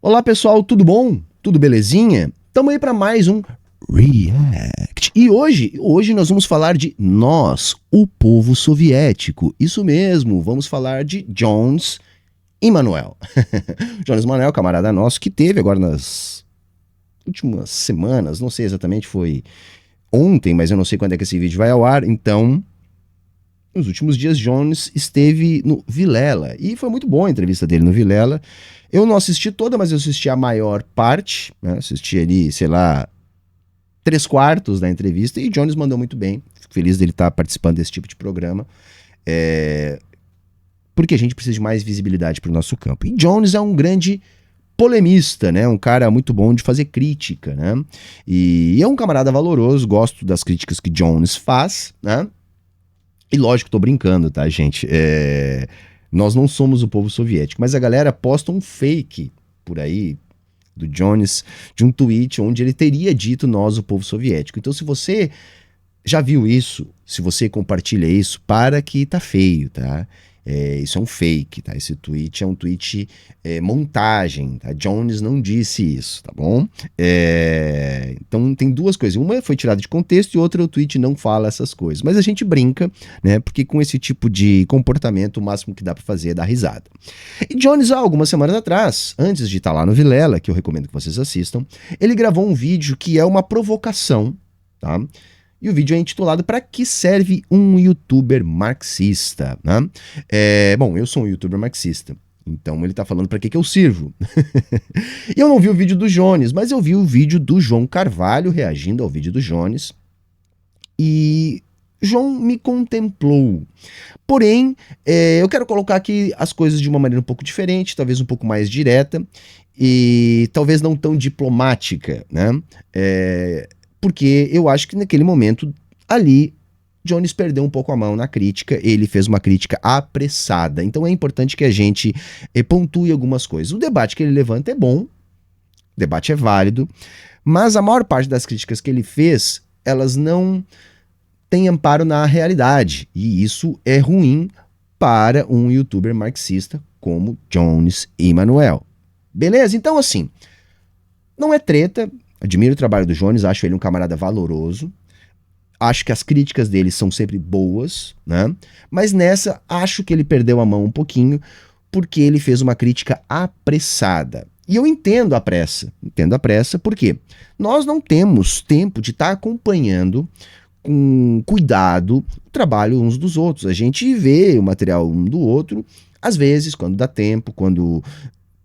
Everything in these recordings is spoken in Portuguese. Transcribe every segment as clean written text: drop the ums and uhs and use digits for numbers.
Olá pessoal, tudo bom? Tudo belezinha? Tamo aí para mais um React. E hoje nós vamos falar de nós, o povo soviético. Isso mesmo, vamos falar de Jones Emanuel. Jones Emanuel, camarada nosso, que teve agora nas últimas semanas, não sei exatamente, foi ontem, mas eu não sei quando é que esse vídeo vai ao ar, então... Nos últimos dias, Jones esteve no Vilela, e foi muito boa a entrevista dele no Vilela. Eu não assisti toda, mas eu assisti a maior parte, né? Assisti ali, sei lá, 3/4 da entrevista, e Jones mandou muito bem. Fico feliz dele estar participando desse tipo de programa, porque a gente precisa de mais visibilidade para o nosso campo. E Jones é um grande polemista, né? Um cara muito bom de fazer crítica, né? E é um camarada valoroso, gosto das críticas que Jones faz, né? E lógico, tô brincando, tá, gente? Nós não somos o povo soviético, mas a galera posta um fake por aí do Jones, de um tweet onde ele teria dito nós, o povo soviético. Então, se você já viu isso, se você compartilha isso, para que tá feio, tá? Isso é um fake, tá? Esse tweet é um tweet montagem, tá? Jones não disse isso, tá bom? Então tem duas coisas. Uma foi tirada de contexto e outra o tweet não fala essas coisas. Mas a gente brinca, né? Porque com esse tipo de comportamento o máximo que dá pra fazer é dar risada. E Jones, há algumas semanas atrás, antes de estar lá no Vilela, que eu recomendo que vocês assistam, ele gravou um vídeo que é uma provocação, tá? E o vídeo é intitulado "Para que serve um youtuber marxista?", né? Bom, eu sou um youtuber marxista, então ele tá falando para que eu sirvo. E eu não vi o vídeo do Jones, mas eu vi o vídeo do João Carvalho reagindo ao vídeo do Jones. E João me contemplou. Porém, eu quero colocar aqui as coisas de uma maneira um pouco diferente, talvez um pouco mais direta, e talvez não tão diplomática, né? Porque eu acho que naquele momento ali, Jones perdeu um pouco a mão na crítica, ele fez uma crítica apressada. Então é importante que a gente pontue algumas coisas. O debate que ele levanta é bom, o debate é válido, mas a maior parte das críticas que ele fez, elas não têm amparo na realidade. E isso é ruim para um youtuber marxista como Jones Emanuel. Beleza? Então assim, não é treta. Admiro o trabalho do Jones, acho ele um camarada valoroso, acho que as críticas dele são sempre boas, né? Mas nessa, acho que ele perdeu a mão um pouquinho, porque ele fez uma crítica apressada. E eu entendo a pressa, porque nós não temos tempo de estar acompanhando com cuidado o trabalho uns dos outros. A gente vê o material um do outro, às vezes, quando dá tempo, quando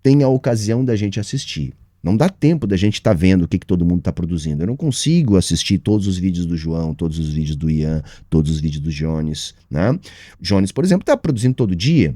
tem a ocasião da gente assistir. Não dá tempo da gente estar vendo o que todo mundo está produzindo. Eu não consigo assistir todos os vídeos do João, todos os vídeos do Ian, todos os vídeos do Jones, né? O Jones, por exemplo, está produzindo todo dia.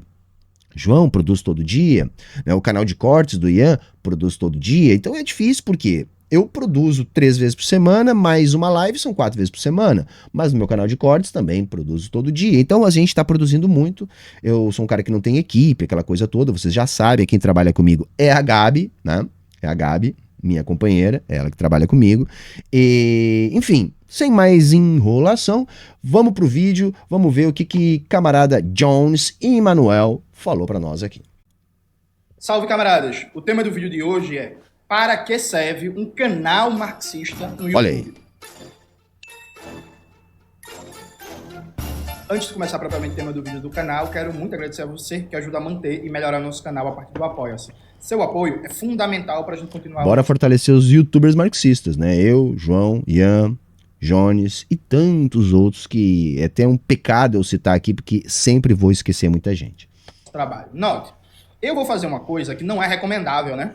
João produz todo dia, né? O canal de cortes do Ian produz todo dia. Então é difícil porque eu produzo 3 vezes por semana, mais uma live são 4 vezes por semana. Mas no meu canal de cortes também produzo todo dia. Então a gente está produzindo muito. Eu sou um cara que não tem equipe, aquela coisa toda. Vocês já sabem, quem trabalha comigo é a Gabi, né? É a Gabi, minha companheira, ela que trabalha comigo. E, enfim, sem mais enrolação, vamos pro vídeo, vamos ver o que camarada Jones Emanuel falou para nós aqui. Salve, camaradas! O tema do vídeo de hoje é: para que serve um canal marxista no YouTube? Olha aí. Antes de começar propriamente o tema do vídeo do canal, quero muito agradecer a você que ajuda a manter e melhorar nosso canal a partir do Apoia-se. Seu apoio é fundamental para a gente continuar... Bora fortalecer os youtubers marxistas, né? Eu, João, Ian, Jones e tantos outros que é até um pecado eu citar aqui, porque sempre vou esquecer muita gente. Trabalho. Note, eu vou fazer uma coisa que não é recomendável, né?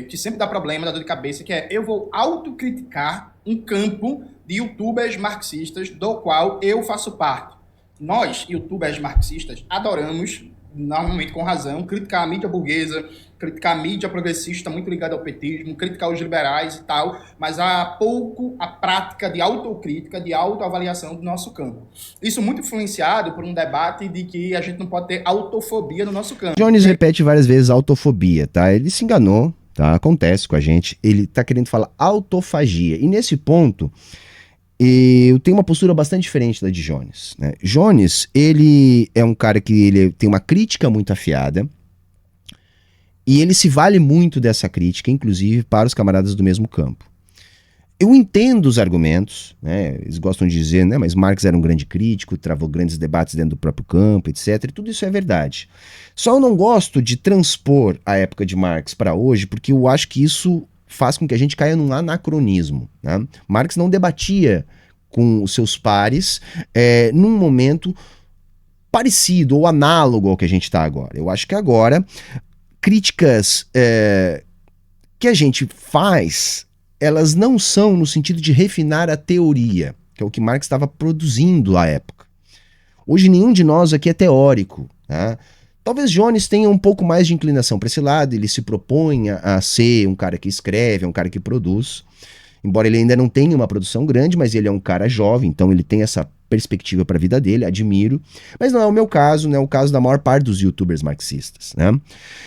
Que sempre dá problema, dá dor de cabeça, que é eu vou autocriticar um campo de youtubers marxistas do qual eu faço parte. Nós, youtubers marxistas, adoramos, normalmente com razão, criticar a mídia burguesa, criticar a mídia progressista muito ligada ao petismo, criticar os liberais e tal, mas há pouco a prática de autocrítica, de autoavaliação do nosso campo. Isso muito influenciado por um debate de que a gente não pode ter autofobia no nosso campo. Jones repete várias vezes autofobia, tá? Ele se enganou, tá? Acontece com a gente. Ele tá querendo falar autofagia. E nesse ponto, eu tenho uma postura bastante diferente da de Jones, né? Jones, ele é um cara que ele tem uma crítica muito afiada. E ele se vale muito dessa crítica, inclusive para os camaradas do mesmo campo. Eu entendo os argumentos, né? Eles gostam de dizer, né? Mas Marx era um grande crítico, travou grandes debates dentro do próprio campo, etc. E tudo isso é verdade. Só eu não gosto de transpor a época de Marx para hoje, porque eu acho que isso faz com que a gente caia num anacronismo, né? Marx não debatia com os seus pares num momento parecido ou análogo ao que a gente está agora. Eu acho que agora, críticas que a gente faz, elas não são no sentido de refinar a teoria, que é o que Marx estava produzindo à época. Hoje nenhum de nós aqui é teórico, tá? Talvez Jones tenha um pouco mais de inclinação para esse lado, ele se propõe a ser um cara que escreve, um cara que produz, embora ele ainda não tenha uma produção grande, mas ele é um cara jovem, então ele tem essa perspectiva para a vida dele, admiro, mas não é o meu caso, não é o caso da maior parte dos youtubers marxistas, né?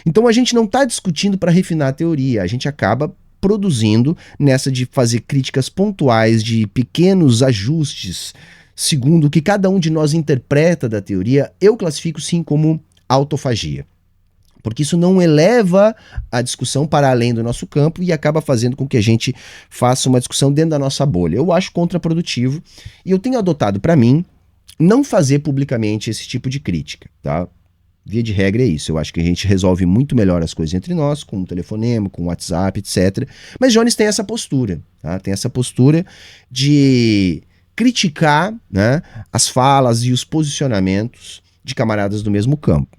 Então a gente não está discutindo para refinar a teoria, a gente acaba produzindo nessa de fazer críticas pontuais, de pequenos ajustes, segundo o que cada um de nós interpreta da teoria, eu classifico sim como autofagia. Porque isso não eleva a discussão para além do nosso campo e acaba fazendo com que a gente faça uma discussão dentro da nossa bolha. Eu acho contraprodutivo e eu tenho adotado para mim não fazer publicamente esse tipo de crítica, tá? Via de regra é isso, eu acho que a gente resolve muito melhor as coisas entre nós, com o telefonema, com o WhatsApp, etc. Mas Jones tem essa postura, tá? Tem essa postura de criticar, né, as falas e os posicionamentos de camaradas do mesmo campo.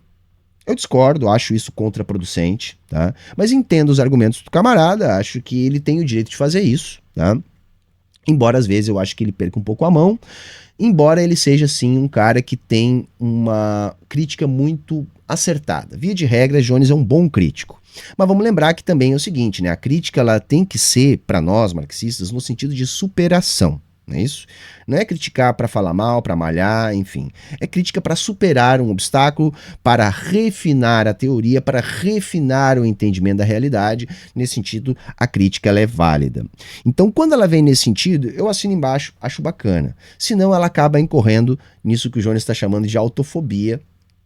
Eu discordo, acho isso contraproducente, tá? Mas entendo os argumentos do camarada, acho que ele tem o direito de fazer isso, tá? Embora às vezes eu acho que ele perca um pouco a mão, embora ele seja sim um cara que tem uma crítica muito acertada. Via de regra, Jones é um bom crítico. Mas vamos lembrar que também é o seguinte, né? A crítica ela tem que ser, para nós marxistas, no sentido de superação. Não é isso? Não é criticar para falar mal, para malhar, enfim. É crítica para superar um obstáculo, para refinar a teoria, para refinar o entendimento da realidade. Nesse sentido, a crítica ela é válida. Então, quando ela vem nesse sentido, eu assino embaixo, acho bacana. Senão, ela acaba incorrendo nisso que o Jones está chamando de autofobia,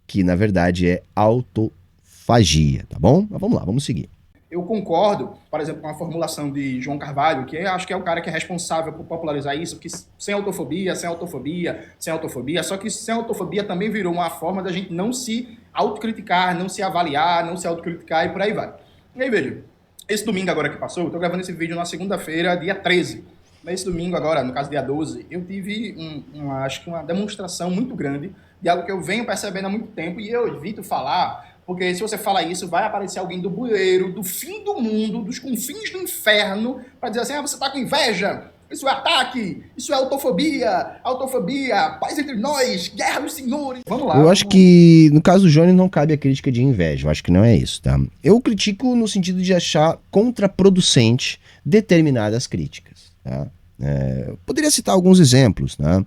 que na verdade é autofagia, tá bom? Mas vamos lá, vamos seguir. Eu concordo, por exemplo, com a formulação de João Carvalho, que eu acho que é o cara que é responsável por popularizar isso, porque sem autofobia, sem autofobia, sem autofobia, só que sem autofobia também virou uma forma da gente não se autocriticar, não se avaliar, não se autocriticar e por aí vai. E aí, veja, esse domingo agora que passou, eu tô gravando esse vídeo na segunda-feira, dia 13. Mas esse domingo agora, no caso dia 12, eu tive acho que uma demonstração muito grande de algo que eu venho percebendo há muito tempo e eu evito falar. Porque se você fala isso, vai aparecer alguém do bueiro, do fim do mundo, dos confins do inferno, para dizer assim, você tá com inveja, isso é ataque, isso é autofobia, paz entre nós, guerra dos senhores. Vamos lá. Eu acho que, no caso do Jones, não cabe a crítica de inveja, eu acho que não é isso, tá? Eu critico no sentido de achar contraproducente determinadas críticas, tá? Eu poderia citar alguns exemplos, né?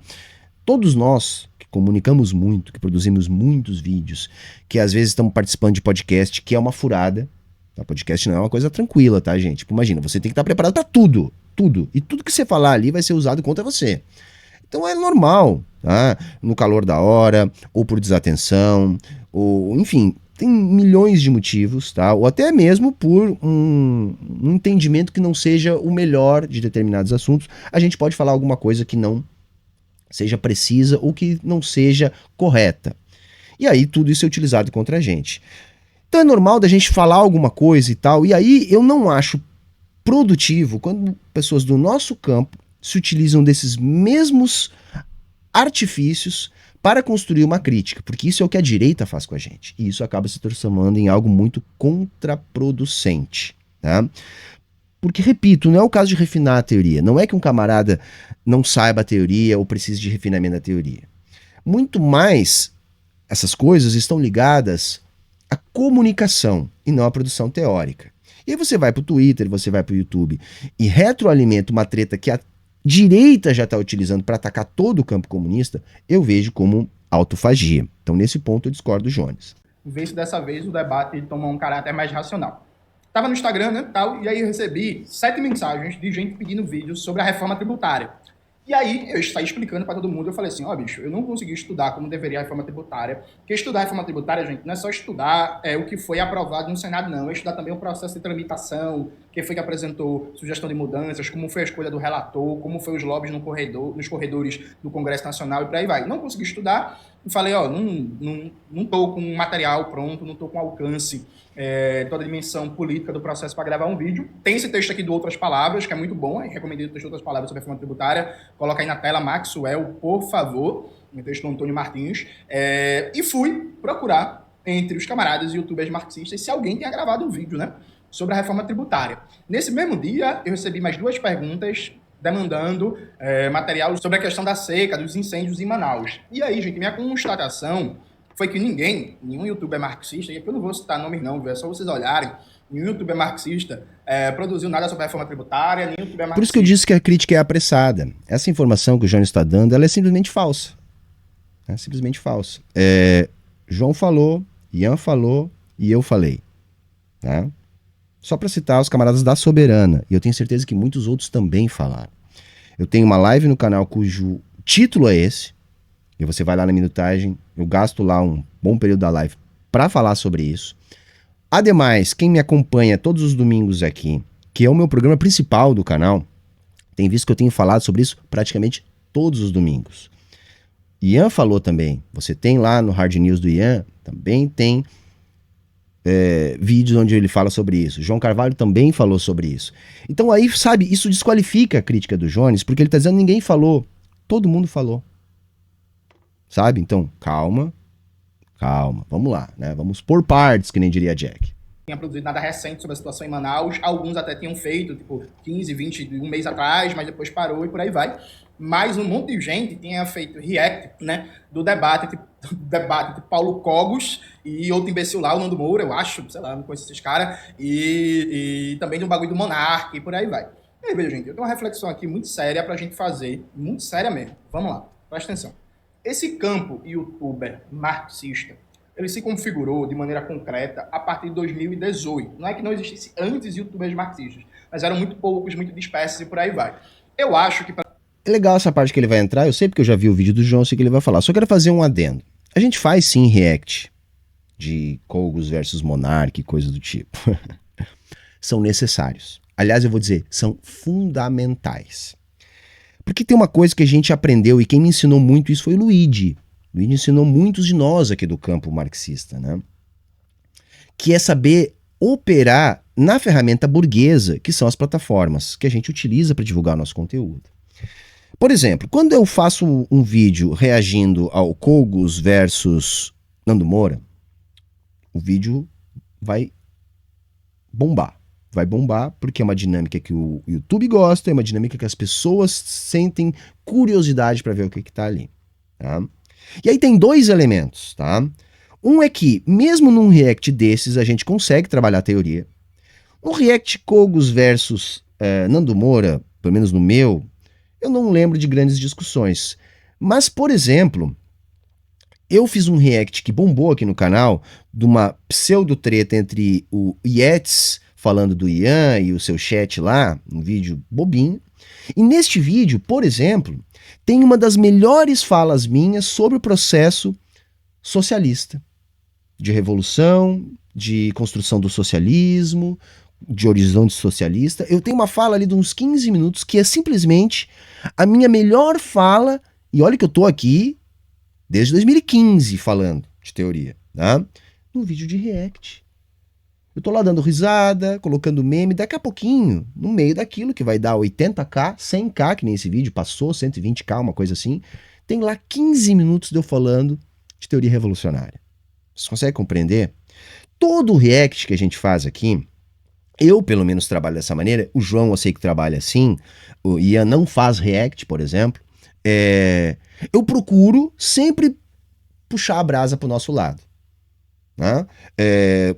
Todos nós que comunicamos muito, que produzimos muitos vídeos, que às vezes estamos participando de podcast, que é uma furada. Tá? Podcast não é uma coisa tranquila, tá, gente? Tipo, imagina, você tem que estar preparado para tudo, tudo. E tudo que você falar ali vai ser usado contra você. Então é normal, tá? No calor da hora, ou por desatenção, ou enfim, tem milhões de motivos, tá? Ou até mesmo por um entendimento que não seja o melhor de determinados assuntos. A gente pode falar alguma coisa que não seja precisa ou que não seja correta. E aí tudo isso é utilizado contra a gente. Então é normal da gente falar alguma coisa e tal, e aí eu não acho produtivo quando pessoas do nosso campo se utilizam desses mesmos artifícios para construir uma crítica, porque isso é o que a direita faz com a gente, e isso acaba se transformando em algo muito contraproducente, tá? Porque, repito, não é o caso de refinar a teoria. Não é que um camarada não saiba a teoria ou precise de refinamento da teoria. Muito mais, essas coisas estão ligadas à comunicação e não à produção teórica. E aí você vai para o Twitter, você vai para o YouTube e retroalimenta uma treta que a direita já está utilizando para atacar todo o campo comunista, eu vejo como autofagia. Então, nesse ponto, eu discordo do Jones. Vê se dessa vez o debate tomou um caráter mais racional. Tava no Instagram, né, tal, e aí eu recebi 7 mensagens de gente pedindo vídeos sobre a reforma tributária. E aí, eu saí explicando para todo mundo, eu falei assim, ó, bicho, eu não consegui estudar como deveria a reforma tributária, porque estudar a reforma tributária, gente, não é só estudar o que foi aprovado no Senado, não, é estudar também o processo de tramitação, quem foi que apresentou sugestão de mudanças, como foi a escolha do relator, como foi os lobbies nos corredores do Congresso Nacional e por aí vai. Não consegui estudar, e falei, ó, não tô com material pronto, não tô com alcance, toda a dimensão política do processo para gravar um vídeo. Tem esse texto aqui do Outras Palavras, que é muito bom, recomendei o texto de Outras Palavras sobre a reforma tributária. Coloca aí na tela, Maxwell, por favor, no texto do Antônio Martins. E fui procurar entre os camaradas e youtubers marxistas se alguém tinha gravado um vídeo, né, sobre a reforma tributária. Nesse mesmo dia, eu recebi mais 2 perguntas demandando material sobre a questão da seca, dos incêndios em Manaus. E aí, gente, minha constatação foi que nenhum youtuber marxista, e aqui eu não vou citar nomes não, é só vocês olharem, nenhum youtuber marxista produziu nada sobre a reforma tributária, nenhum youtuber marxista... Por isso que eu disse que a crítica é apressada. Essa informação que o João está dando, ela é simplesmente falsa. É simplesmente falsa. João falou, Ian falou e eu falei. Tá? Só para citar os camaradas da Soberana, e eu tenho certeza que muitos outros também falaram. Eu tenho uma live no canal cujo título é esse, e você vai lá na minutagem, eu gasto lá um bom período da live para falar sobre isso. Ademais, quem me acompanha todos os domingos aqui, que é o meu programa principal do canal, tem visto que eu tenho falado sobre isso praticamente todos os domingos. Ian falou também, você tem lá no Hard News do Ian, também tem vídeos onde ele fala sobre isso. João Carvalho também falou sobre isso. Então aí, sabe, isso desqualifica a crítica do Jones, porque ele está dizendo que ninguém falou, todo mundo falou. Sabe? Então, calma, vamos lá, né? Vamos por partes, que nem diria Jack. Tinha produzido nada recente sobre a situação em Manaus, alguns até tinham feito, tipo, 15, 20, um mês atrás, mas depois parou e por aí vai. Mas um monte de gente tinha feito react, né, do debate de Paulo Cogos e outro imbecil lá, o Nando Moura, eu acho, sei lá, não conheço esses caras, e também de um bagulho do Monark e por aí vai. E aí, veja, gente, eu tenho uma reflexão aqui muito séria pra gente fazer, muito séria mesmo. Vamos lá, presta atenção. Esse campo youtuber marxista, ele se configurou de maneira concreta a partir de 2018. Não é que não existisse antes youtubers marxistas, mas eram muito poucos, muito dispersos e por aí vai. Eu acho que... É legal essa parte que ele vai entrar, eu sei porque eu já vi o vídeo do João, sei que ele vai falar. Só quero fazer um adendo. A gente faz sim react de Cogos versus Monark, coisa do tipo. São necessários. Aliás, eu vou dizer, são fundamentais. Porque tem uma coisa que a gente aprendeu, e quem me ensinou muito isso foi o Luigi. O Luigi ensinou muitos de nós aqui do campo marxista, né? Que é saber operar na ferramenta burguesa, que são as plataformas que a gente utiliza para divulgar o nosso conteúdo. Por exemplo, quando eu faço um vídeo reagindo ao Cogos versus Nando Moura, o vídeo vai bombar. Vai bombar porque é uma dinâmica que o YouTube gosta, é uma dinâmica que as pessoas sentem curiosidade para ver o que está ali. Tá? E aí tem 2 elementos. Tá? Um é que, mesmo num react desses, a gente consegue trabalhar a teoria. No react Cogos versus Nando Moura, pelo menos no meu, eu não lembro de grandes discussões. Mas, por exemplo, eu fiz um react que bombou aqui no canal de uma pseudo-treta entre o Yeats falando do Ian e o seu chat lá, um vídeo bobinho. E neste vídeo, por exemplo, tem uma das melhores falas minhas sobre o processo socialista, de revolução, de construção do socialismo, de horizonte socialista. Eu tenho uma fala ali de uns 15 minutos que é simplesmente a minha melhor fala, e olha que eu tô aqui desde 2015 falando de teoria, tá? Num vídeo de react. Eu tô lá dando risada, colocando meme, daqui a pouquinho, no meio daquilo que vai dar 80k, 100k, que nem esse vídeo passou, 120k, uma coisa assim, tem lá 15 minutos de eu falando de teoria revolucionária. Você consegue compreender? Todo o react que a gente faz aqui, eu pelo menos trabalho dessa maneira, o João eu sei que trabalha assim, o Ian não faz react, por exemplo, eu procuro sempre puxar a brasa pro nosso lado. Né?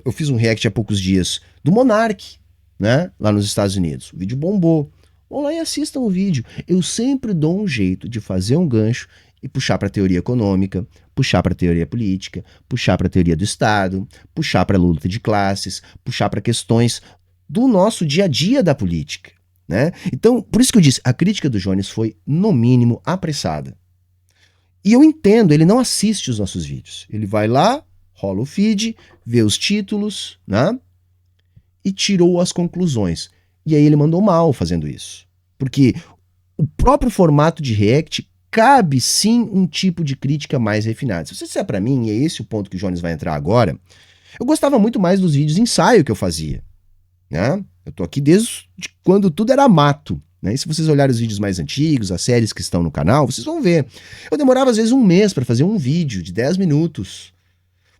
Eu fiz um react há poucos dias do Monark, né? Lá nos Estados Unidos. O vídeo bombou. Vão lá e assistam o vídeo. Eu sempre dou um jeito de fazer um gancho e puxar para a teoria econômica, puxar para a teoria política, puxar para a teoria do Estado, puxar para a luta de classes, puxar para questões do nosso dia a dia da política. né? Então, por isso que eu disse, a crítica do Jones foi, no mínimo, apressada. E eu entendo, ele não assiste os nossos vídeos. Ele vai lá, rola o feed, vê os títulos, né? E tirou as conclusões. E aí ele mandou mal fazendo isso. Porque o próprio formato de React cabe sim um tipo de crítica mais refinada. Se você disser pra mim, e é esse o ponto que o Jones vai entrar agora, eu gostava muito mais dos vídeos ensaio que eu fazia, né? Eu tô aqui desde quando tudo era mato, né? E se vocês olharem os vídeos mais antigos, as séries que estão no canal, vocês vão ver. Eu demorava às vezes um mês para fazer um vídeo de 10 minutos.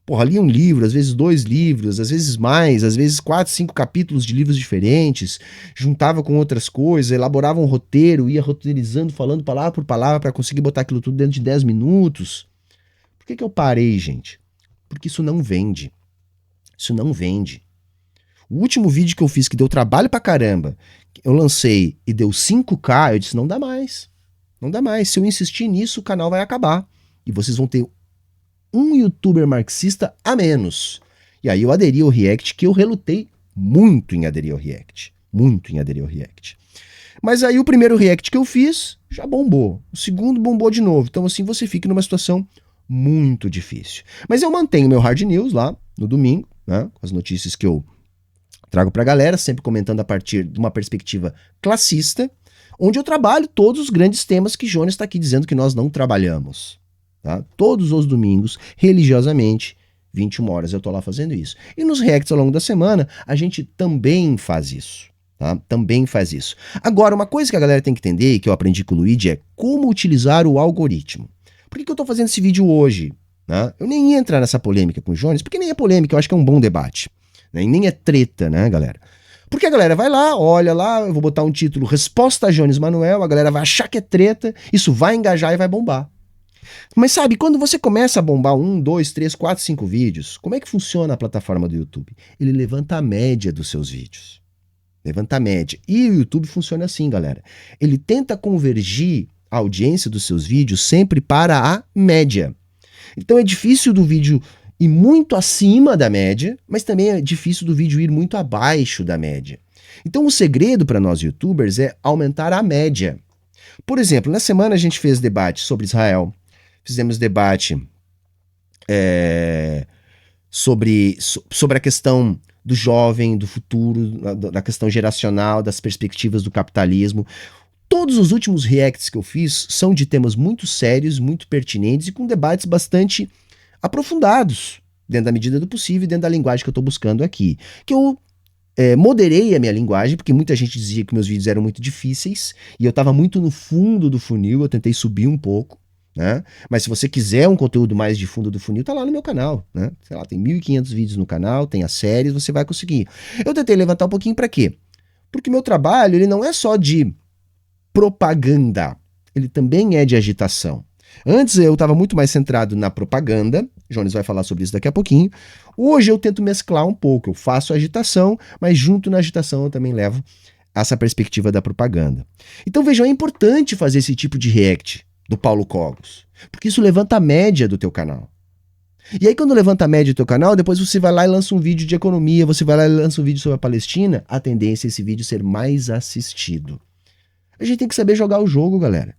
Porra, lia um livro, às vezes 2 livros, às vezes mais, às vezes 4, 5 capítulos de livros diferentes, juntava com outras coisas, elaborava um roteiro, ia roteirizando, falando palavra por palavra para conseguir botar aquilo tudo dentro de 10 minutos. Por que eu parei, gente? Porque isso não vende. Isso não vende. O último vídeo que eu fiz que deu trabalho pra caramba, eu lancei e deu 5K, eu disse, não dá mais. Não dá mais. Se eu insistir nisso, o canal vai acabar. E vocês vão ter um youtuber marxista a menos. E aí eu aderi ao React, que eu relutei muito em aderir ao React. Muito em aderir ao React. Mas aí o primeiro React que eu fiz já bombou. O segundo bombou de novo. Então assim você fica numa situação muito difícil. Mas eu mantenho meu Hard News lá no domingo, né, com as notícias que eu trago pra galera, sempre comentando a partir de uma perspectiva classista, onde eu trabalho todos os grandes temas que Jones está aqui dizendo que nós não trabalhamos. Tá? Todos os domingos, religiosamente, 21 horas eu tô lá fazendo isso. E nos reacts ao longo da semana, a gente também faz isso. Tá? Também faz isso. Agora, uma coisa que a galera tem que entender, que eu aprendi com o Luigi, é como utilizar o algoritmo. Por que eu tô fazendo esse vídeo hoje? Né? Eu nem ia entrar nessa polêmica com o Jones, porque nem é polêmica, eu acho que é um bom debate. Né? E nem é treta, né, galera? Porque a galera vai lá, olha lá, eu vou botar um título Resposta a Jones Manuel, a galera vai achar que é treta, isso vai engajar e vai bombar. Mas sabe, quando você começa a bombar 1, 2, 3, 4, 5 vídeos, como é que funciona a plataforma do YouTube? Ele levanta a média dos seus vídeos. Levanta a média. E o YouTube funciona assim, galera. Ele tenta convergir a audiência dos seus vídeos sempre para a média. Então é difícil do vídeo ir muito acima da média, mas também é difícil do vídeo ir muito abaixo da média. Então o segredo para nós YouTubers é aumentar a média. Por exemplo, na semana a gente fez debate sobre Israel, fizemos debate sobre a questão do jovem, do futuro, da questão geracional, das perspectivas do capitalismo. Todos os últimos reacts que eu fiz são de temas muito sérios, muito pertinentes e com debates bastante aprofundados, dentro da medida do possível e dentro da linguagem que eu estou buscando aqui. Que eu moderei a minha linguagem, porque muita gente dizia que meus vídeos eram muito difíceis e eu estava muito no fundo do funil, eu tentei subir um pouco. Né? Mas se você quiser um conteúdo mais de fundo do funil, tá lá no meu canal, né? Sei lá, tem 1.500 vídeos no canal, tem as séries, você vai conseguir. Eu tentei levantar um pouquinho para quê? Porque meu trabalho, ele não é só de propaganda, ele também é de agitação. Antes eu estava muito mais centrado na propaganda, Jones vai falar sobre isso daqui a pouquinho. Hoje eu tento mesclar um pouco, eu faço agitação, mas junto na agitação eu também levo essa perspectiva da propaganda. Então vejam, é importante fazer esse tipo de react do Paulo Cogos, porque isso levanta a média do teu canal. E aí quando levanta a média do teu canal, depois você vai lá e lança um vídeo de economia, você vai lá e lança um vídeo sobre a Palestina, a tendência é esse vídeo ser mais assistido. A gente tem que saber jogar o jogo, galera.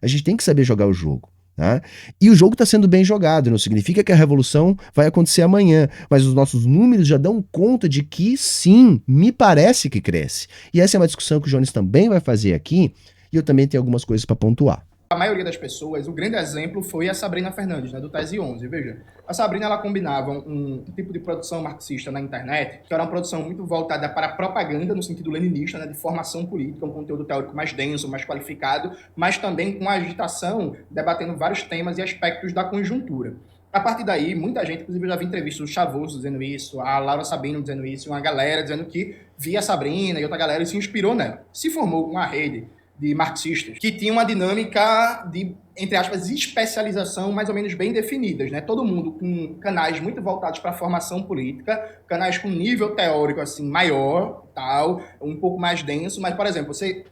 A gente tem que saber jogar o jogo. Tá? E o jogo está sendo bem jogado, não significa que a revolução vai acontecer amanhã, mas os nossos números já dão conta de que sim, me parece que cresce. E essa é uma discussão que o Jones também vai fazer aqui, e eu também tenho algumas coisas para pontuar. A maioria das pessoas, o grande exemplo foi a Sabrina Fernandes, né, do Tese 11. Veja, a Sabrina ela combinava um tipo de produção marxista na internet, que era uma produção muito voltada para a propaganda, no sentido leninista, né, de formação política, um conteúdo teórico mais denso, mais qualificado, mas também com agitação, debatendo vários temas e aspectos da conjuntura. A partir daí, muita gente, inclusive eu já vi entrevistas do Chavoso dizendo isso, a Laura Sabino dizendo isso, uma galera dizendo que via a Sabrina e outra galera e se inspirou nela. Se formou uma rede de marxistas, que tinha uma dinâmica de, entre aspas, especialização mais ou menos bem definidas, né? Todo mundo com canais muito voltados para a formação política, canais com nível teórico assim maior, tal, um pouco mais denso, mas, por exemplo, você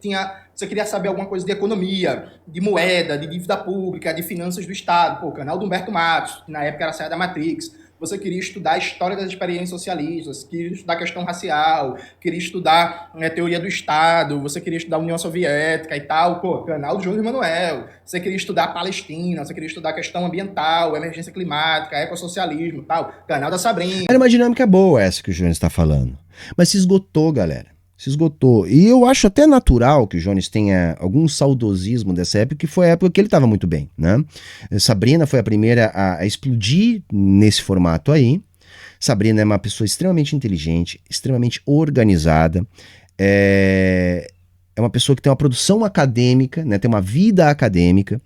queria saber alguma coisa de economia, de moeda, de dívida pública, de finanças do Estado, pô, o canal do Humberto Matos, que na época era a saída da Matrix. você queria estudar a história das experiências socialistas, queria estudar a questão racial, queria estudar teoria do Estado, você queria estudar a União Soviética e tal, pô, canal do Júlio Manuel. Você queria estudar a Palestina, você queria estudar a questão ambiental, emergência climática, ecossocialismo e tal, canal da Sabrina. Era uma dinâmica boa essa que o Jones está falando. Mas se esgotou, galera. Se esgotou. E eu acho até natural que o Jones tenha algum saudosismo dessa época, que foi a época que ele estava muito bem, né? Sabrina foi a primeira a explodir nesse formato aí. Sabrina é uma pessoa extremamente inteligente, extremamente organizada, é uma pessoa que tem uma produção acadêmica, né? Tem uma vida acadêmica.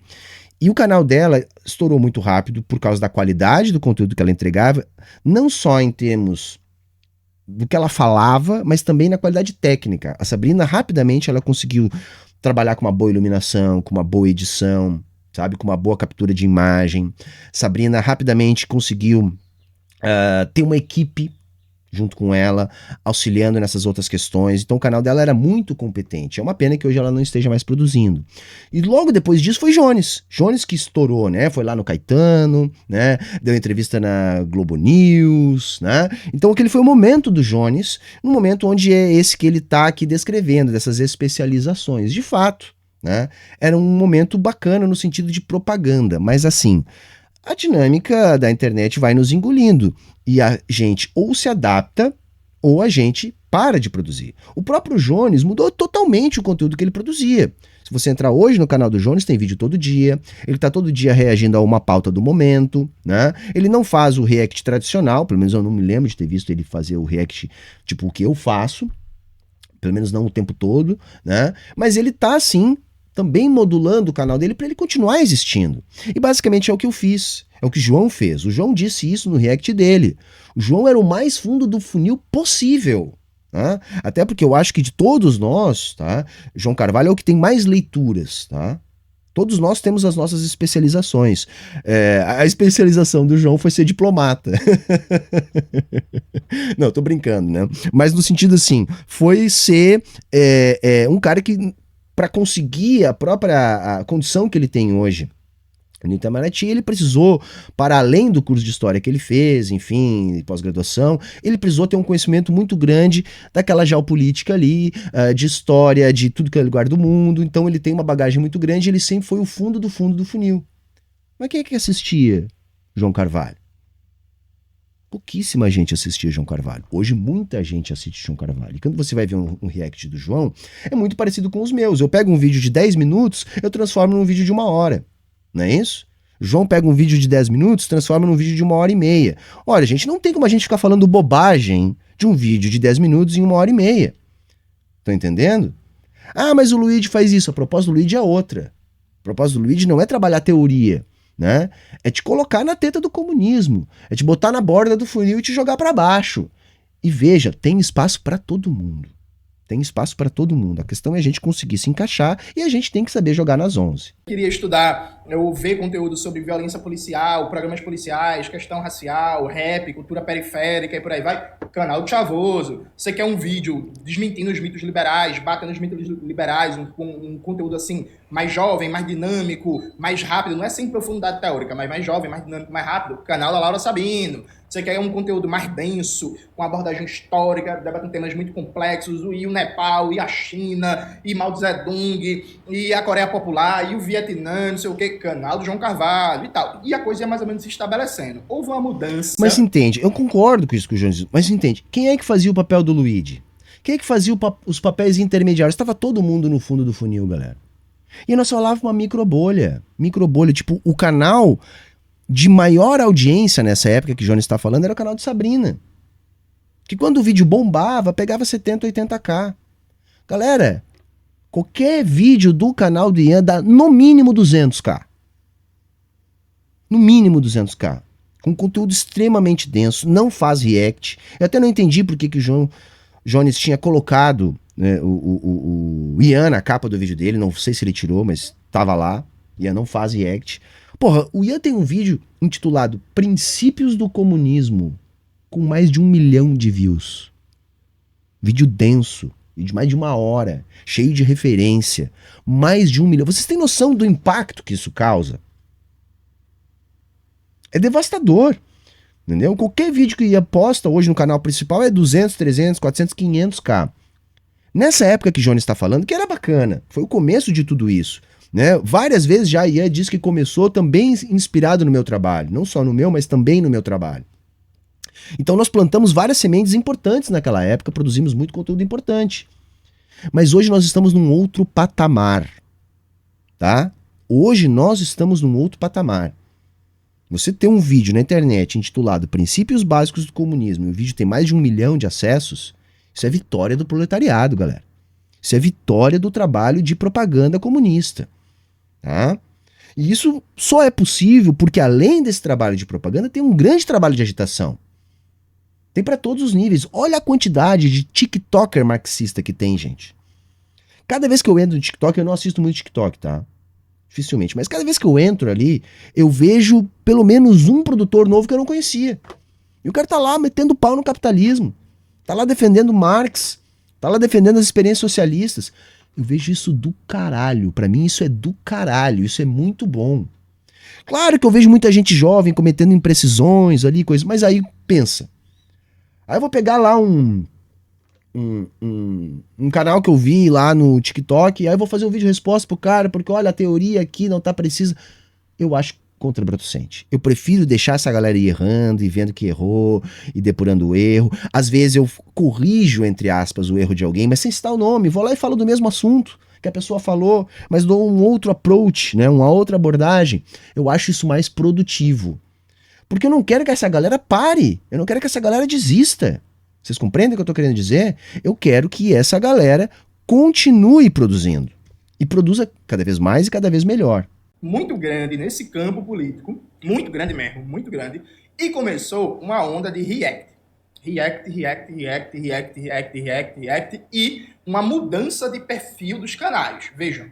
E o canal dela estourou muito rápido por causa da qualidade do conteúdo que ela entregava, não só em termos do que ela falava, mas também na qualidade técnica. A Sabrina, rapidamente, ela conseguiu trabalhar com uma boa iluminação, com uma boa edição, sabe? Com uma boa captura de imagem. Sabrina, rapidamente, conseguiu ter uma equipe junto com ela, auxiliando nessas outras questões. Então o canal dela era muito competente. É uma pena que hoje ela não esteja mais produzindo. E logo depois disso foi Jones. Jones que estourou, né? Foi lá no Caetano, né? Deu entrevista na Globo News, né? Então aquele foi o momento do Jones, no momento onde é esse que ele tá aqui descrevendo, dessas especializações. De fato, né? Era um momento bacana no sentido de propaganda, mas assim, a dinâmica da internet vai nos engolindo e a gente ou se adapta ou a gente para de produzir. O próprio Jones mudou totalmente o conteúdo que ele produzia. Se você entrar hoje no canal do Jones, tem vídeo todo dia, ele tá todo dia reagindo a uma pauta do momento, né? Ele não faz o react tradicional, pelo menos eu não me lembro de ter visto ele fazer o react tipo o que eu faço, pelo menos não o tempo todo, né? Mas ele tá assim, também modulando o canal dele para ele continuar existindo. E basicamente é o que eu fiz, é o que o João fez. O João disse isso no react dele. O João era o mais fundo do funil possível. Tá? Até porque eu acho que de todos nós, tá? João Carvalho é o que tem mais leituras, tá? Todos nós temos as nossas especializações. A especialização do João foi ser diplomata. Não, tô brincando, né? Mas no sentido assim, foi ser um cara que, para conseguir a própria condição que ele tem hoje no Itamaraty, ele precisou, para além do curso de história que ele fez, enfim, pós-graduação, ele precisou ter um conhecimento muito grande daquela geopolítica ali, de história, de tudo que é lugar do mundo. Então ele tem uma bagagem muito grande, ele sempre foi o fundo do funil. Mas quem é que assistia João Carvalho? Pouquíssima gente assistia João Carvalho. Hoje muita gente assiste João Carvalho. E quando você vai ver um react do João, é muito parecido com os meus. Eu pego um vídeo de 10 minutos, eu transformo num vídeo de 1 hora. Não é isso? João pega um vídeo de 10 minutos, transforma num vídeo de 1h30. Olha, gente, não tem como a gente ficar falando bobagem de um vídeo de 10 minutos em 1h30. Estão entendendo? Ah, mas o Luigi faz isso. A proposta do Luigi é outra. A proposta do Luigi não é trabalhar teoria, né? É te colocar na teta do comunismo. É te botar na borda do funil e te jogar para baixo. E veja, tem espaço para todo mundo. Tem espaço para todo mundo. A questão é a gente conseguir se encaixar e a gente tem que saber jogar nas 11. Queria estudar, eu ver conteúdo sobre violência policial, programas policiais, questão racial, rap, cultura periférica e por aí vai. Canal do Chavoso. Você quer um vídeo desmentindo os mitos liberais, batendo os mitos liberais, um conteúdo assim mais jovem, mais dinâmico, mais rápido, não é sem profundidade teórica, mas mais jovem, mais dinâmico, mais rápido. Canal da Laura Sabino. Você quer um conteúdo mais denso, com abordagem histórica, debatendo temas muito complexos, e o Nepal, e a China, e Mao Zedong, e a Coreia Popular, e o Vietnã, não sei o que, canal do João Carvalho e tal. E a coisa ia mais ou menos se estabelecendo. Houve uma mudança. Mas entende, eu concordo com isso que o João diz, mas entende, quem é que fazia o papel do Luigi? Quem é que fazia os papéis intermediários? Estava todo mundo no fundo do funil, galera. E nós falávamos uma microbolha, tipo, o canal de maior audiência nessa época que o Jones está falando era o canal de Sabrina. Que quando o vídeo bombava, pegava 70, 80k. Galera, qualquer vídeo do canal do Ian dá no mínimo 200k. No mínimo 200k. Com conteúdo extremamente denso, não faz react. Eu até não entendi por que o Jones tinha colocado, né, o Ian na capa do vídeo dele. Não sei se ele tirou, mas tava lá. Ian não faz react. Porra, o Ian tem um vídeo intitulado Princípios do Comunismo, com mais de 1 milhão de views. Vídeo denso, de mais de 1 hora, cheio de referência. Mais de 1 milhão. Vocês têm noção do impacto que isso causa? É devastador. Entendeu? Qualquer vídeo que ia posta hoje no canal principal é 200, 300, 400, 500k. Nessa época que Jones está falando, que era bacana, foi o começo de tudo isso. Né? Várias vezes já a Ian disse que começou também inspirado no meu trabalho. Não só no meu, mas também no meu trabalho. Então nós plantamos várias sementes importantes naquela época, produzimos muito conteúdo importante. Mas hoje nós estamos num outro patamar. Tá? Hoje nós estamos num outro patamar. Você ter um vídeo na internet intitulado Princípios Básicos do Comunismo e o vídeo tem mais de 1 milhão de acessos, isso é vitória do proletariado, galera. Isso é vitória do trabalho de propaganda comunista. Tá? E isso só é possível porque além desse trabalho de propaganda tem um grande trabalho de agitação. Tem para todos os níveis. Olha a quantidade de TikToker marxista que tem, gente. Cada vez que eu entro no TikTok, eu não assisto muito TikTok, tá? Dificilmente. Mas cada vez que eu entro ali, eu vejo pelo menos um produtor novo que eu não conhecia. E o cara tá lá metendo pau no capitalismo. Tá lá defendendo Marx. Tá lá defendendo as experiências socialistas. Eu vejo isso do caralho. Pra mim isso é do caralho. Isso é muito bom. Claro que eu vejo muita gente jovem cometendo imprecisões ali, coisas. Mas aí pensa. Aí eu vou pegar lá um canal que eu vi lá no TikTok, aí eu vou fazer um vídeo resposta pro cara, porque olha, a teoria aqui não tá precisa. Eu acho contraproducente. Eu prefiro deixar essa galera ir errando e vendo que errou e depurando o erro. Às vezes eu corrijo, entre aspas, o erro de alguém, mas sem citar o nome. Vou lá e falo do mesmo assunto que a pessoa falou, mas dou um outro approach, né? Uma outra abordagem. Eu acho isso mais produtivo. Porque eu não quero que essa galera pare. Eu não quero que essa galera desista. Vocês compreendem o que eu tô querendo dizer? Eu quero que essa galera continue produzindo. E produza cada vez mais e cada vez melhor. Muito grande nesse campo político. Muito grande mesmo, muito grande. E começou uma onda de react. React. E uma mudança de perfil dos canais. Vejam.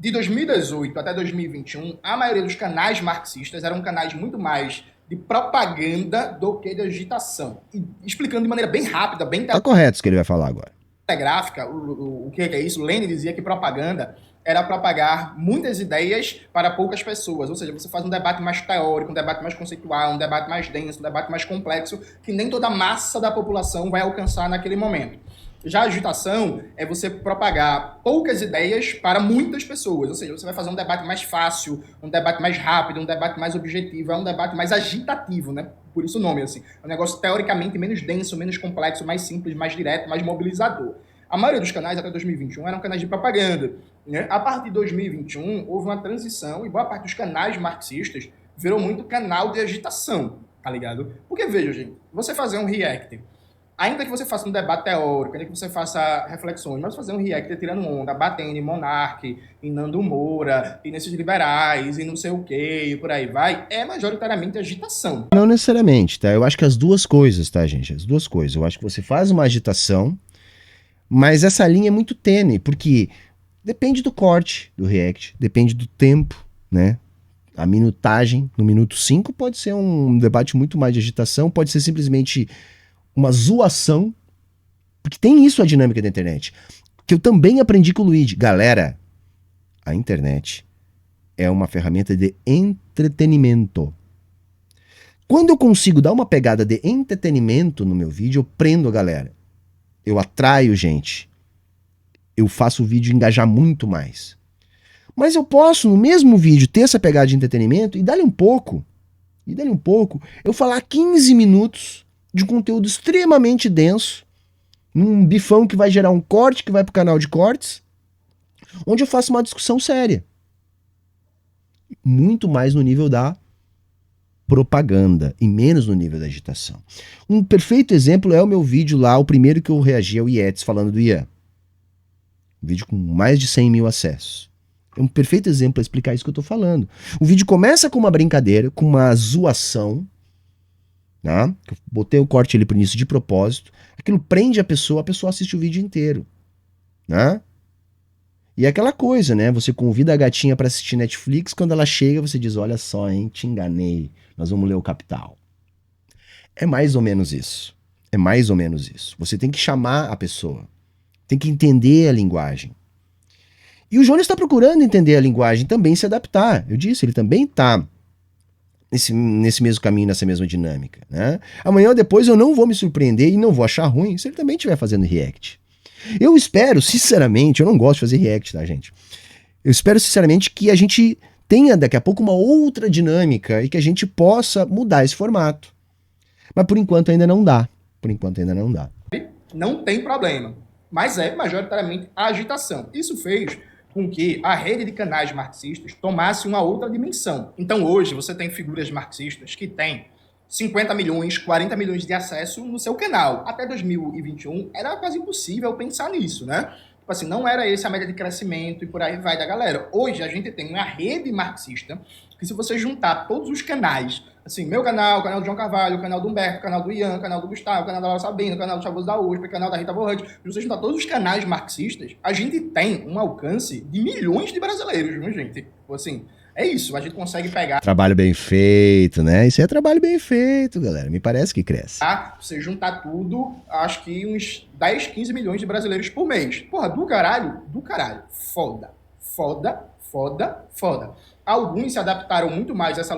De 2018 até 2021, a maioria dos canais marxistas eram canais muito mais de propaganda do que de agitação. E explicando de maneira bem rápida, bem Tá correto isso que ele vai falar agora. telegráfica, o que é isso? Lenin dizia que propaganda era propagar muitas ideias para poucas pessoas. Ou seja, você faz um debate mais teórico, um debate mais conceitual, um debate mais denso, um debate mais complexo, que nem toda a massa da população vai alcançar naquele momento. Já a agitação é você propagar poucas ideias para muitas pessoas. Ou seja, você vai fazer um debate mais fácil, um debate mais rápido, um debate mais objetivo, é um debate mais agitativo, né? Por isso o nome, assim. É um negócio teoricamente menos denso, menos complexo, mais simples, mais direto, mais mobilizador. A maioria dos canais até 2021 eram canais de propaganda, né? A partir de 2021 houve uma transição e boa parte dos canais marxistas virou muito canal de agitação, tá ligado? Porque veja, gente, você fazer um react, ainda que você faça um debate teórico, ainda que você faça reflexões, mas fazer um react tirando onda, batendo em Monark, em Nando Moura, e nesses liberais, e não sei o quê, e por aí vai, é majoritariamente agitação. Não necessariamente, tá? Eu acho que as duas coisas, tá, gente? As duas coisas. Eu acho que você faz uma agitação, mas essa linha é muito tênue, porque depende do corte do react, depende do tempo, né? A minutagem, no minuto 5, pode ser um debate muito mais de agitação, pode ser simplesmente uma zoação, porque tem isso a dinâmica da internet, que eu também aprendi com o Luigi. Galera, a internet é uma ferramenta de entretenimento. Quando eu consigo dar uma pegada de entretenimento no meu vídeo, eu prendo a galera. Eu atraio gente. Eu faço o vídeo engajar muito mais. Mas eu posso, no mesmo vídeo, ter essa pegada de entretenimento e dar-lhe um pouco, eu falar 15 minutos de conteúdo extremamente denso, num bifão que vai gerar um corte, que vai pro canal de cortes, onde eu faço uma discussão séria. Muito mais no nível da propaganda e menos no nível da agitação. Um perfeito exemplo é o meu vídeo lá, o primeiro que eu reagi ao Yeats falando do Ian. Um vídeo com mais de 100 mil acessos. É um perfeito exemplo para explicar isso que eu tô falando. O vídeo começa com uma brincadeira, com uma zoação, né? Eu botei o corte ali pro início de propósito. Aquilo prende a pessoa assiste o vídeo inteiro, né? E é aquela coisa, né? Você convida a gatinha para assistir Netflix, quando ela chega você diz, olha só, hein, te enganei, nós vamos ler o Capital. É mais ou menos isso. É mais ou menos isso. Você tem que chamar a pessoa, tem que entender a linguagem. E o Jones está procurando entender a linguagem, também se adaptar. Eu disse, ele também está nesse mesmo caminho, nessa mesma dinâmica, né? Amanhã ou depois eu não vou me surpreender e não vou achar ruim se ele também estiver fazendo react. Eu espero, sinceramente, eu não gosto de fazer react, tá, gente? Eu espero, sinceramente, que a gente tenha daqui a pouco uma outra dinâmica e que a gente possa mudar esse formato. Mas por enquanto ainda não dá. Por enquanto ainda não dá. Não tem problema, mas é majoritariamente a agitação. Isso fez com que a rede de canais marxistas tomasse uma outra dimensão. Então hoje você tem figuras marxistas que têm 50 milhões, 40 milhões de acesso no seu canal. Até 2021 era quase impossível pensar nisso, né? Tipo assim, não era esse a média de crescimento e por aí vai da galera. Hoje a gente tem uma rede marxista que, se você juntar todos os canais, assim, meu canal, o canal do João Carvalho, o canal do Humberto, o canal do Ian, o canal do Gustavo, o canal da Laura Sabino, o canal do Chavoso da USP, o canal da Rita Borrante, se você juntar todos os canais marxistas, a gente tem um alcance de milhões de brasileiros, viu, gente? Assim, é isso, a gente consegue pegar... Trabalho bem feito, né? Isso é trabalho bem feito, galera. Me parece que cresce. Você juntar tudo, acho que uns 10, 15 milhões de brasileiros por mês. Porra, do caralho, do caralho. Foda, foda, foda, foda. Alguns se adaptaram muito mais a essa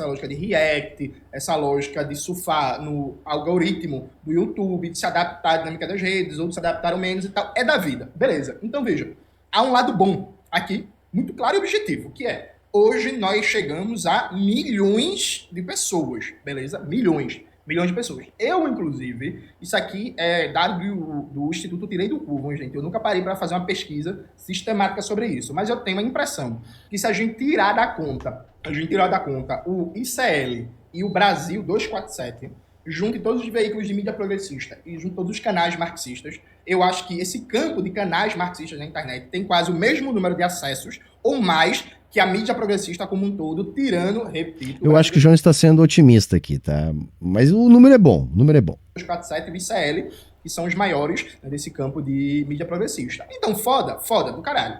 lógica de react, essa lógica de surfar no algoritmo do YouTube, de se adaptar à dinâmica das redes, outros se adaptaram menos e tal. É da vida. Beleza. Então, veja, há um lado bom aqui, muito claro e objetivo, que é: hoje nós chegamos a milhões de pessoas, beleza? Milhões de pessoas. Eu, inclusive, isso aqui é dado do Instituto Tirei do Cu, gente. Eu nunca parei para fazer uma pesquisa sistemática sobre isso, mas eu tenho a impressão que, se a gente tirar da conta o ICL e o Brasil 247, junte todos os veículos de mídia progressista e junte todos os canais marxistas, eu acho que esse campo de canais marxistas na internet tem quase o mesmo número de acessos ou mais que a mídia progressista como um todo, tirando, repito... Eu acho que o João está sendo otimista aqui, tá? Mas o número é bom, o número é bom. 247 e o ICL, que são os maiores, né, desse campo de mídia progressista. Então, foda, do caralho.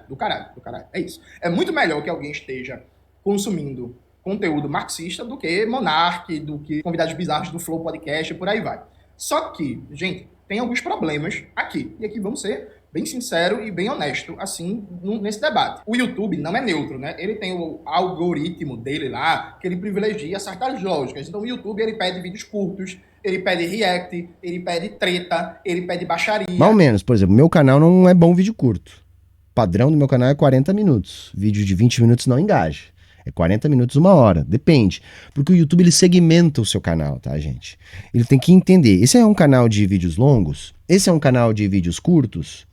É isso. É muito melhor que alguém esteja consumindo conteúdo marxista do que Monark, do que convidados bizarros do Flow Podcast e por aí vai. Só que, gente, tem alguns problemas aqui. E aqui vamos ser bem sincero e bem honesto, assim, nesse debate. O YouTube não é neutro, né? Ele tem o algoritmo dele lá, que ele privilegia certas lógicas. Então, o YouTube, ele pede vídeos curtos, ele pede react, ele pede treta, ele pede baixaria. Mais ou menos. Por exemplo, meu canal não é bom vídeo curto. O padrão do meu canal é 40 minutos. Vídeo de 20 minutos não engaja. É 40 minutos, 1 hora. Depende. Porque o YouTube, ele segmenta o seu canal, tá, gente? Ele tem que entender. Esse é um canal de vídeos longos? Esse é um canal de vídeos curtos?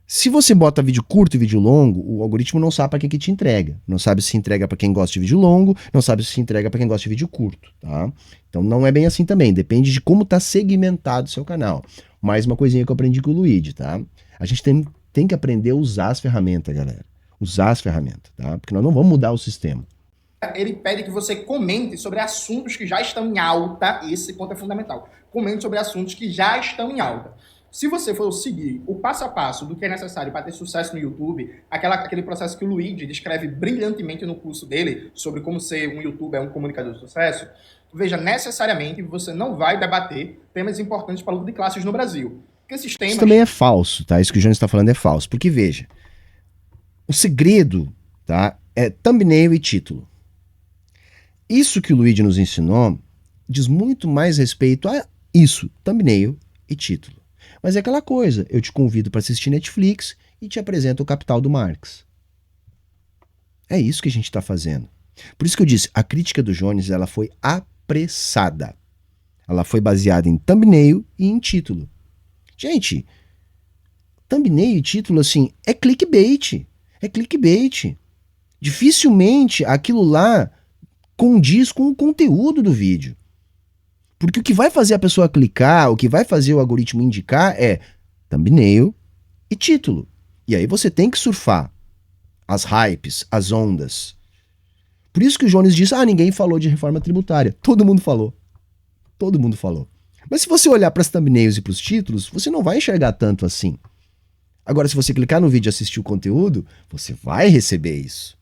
Se você bota vídeo curto e vídeo longo, o algoritmo não sabe para quem que te entrega. Não sabe se entrega para quem gosta de vídeo longo, não sabe se entrega para quem gosta de vídeo curto, tá? Então não é bem assim também, depende de como tá segmentado o seu canal. Mais uma coisinha que eu aprendi com o Luigi, tá? A gente tem que aprender a usar as ferramentas, galera. Usar as ferramentas, tá? Porque nós não vamos mudar o sistema. Ele pede que você comente sobre assuntos que já estão em alta, e esse ponto é fundamental. Comente sobre assuntos que já estão em alta. Se você for seguir o passo a passo do que é necessário para ter sucesso no YouTube, aquele processo que o Luigi descreve brilhantemente no curso dele sobre como ser um YouTuber, um comunicador de sucesso, veja, necessariamente você não vai debater temas importantes para a luta de classes no Brasil. Porque esses temas... Isso também é falso, tá? Isso que o Jones está falando é falso. Porque, veja, o segredo, tá, é thumbnail e título. Isso que o Luigi nos ensinou diz muito mais respeito a isso, thumbnail e título. Mas é aquela coisa, eu te convido para assistir Netflix e te apresento o Capital do Marx. É isso que a gente está fazendo. Por isso que eu disse, a crítica do Jones, ela foi apressada. Ela foi baseada em thumbnail e em título. Gente, thumbnail e título, assim, é clickbait. É clickbait. Dificilmente aquilo lá condiz com o conteúdo do vídeo. Porque o que vai fazer a pessoa clicar, o que vai fazer o algoritmo indicar é thumbnail e título. E aí você tem que surfar as hypes, as ondas. Por isso que o Jones disse, ninguém falou de reforma tributária. Todo mundo falou. Todo mundo falou. Mas se você olhar para as thumbnails e para os títulos, você não vai enxergar tanto assim. Agora, se você clicar no vídeo e assistir o conteúdo, você vai receber isso.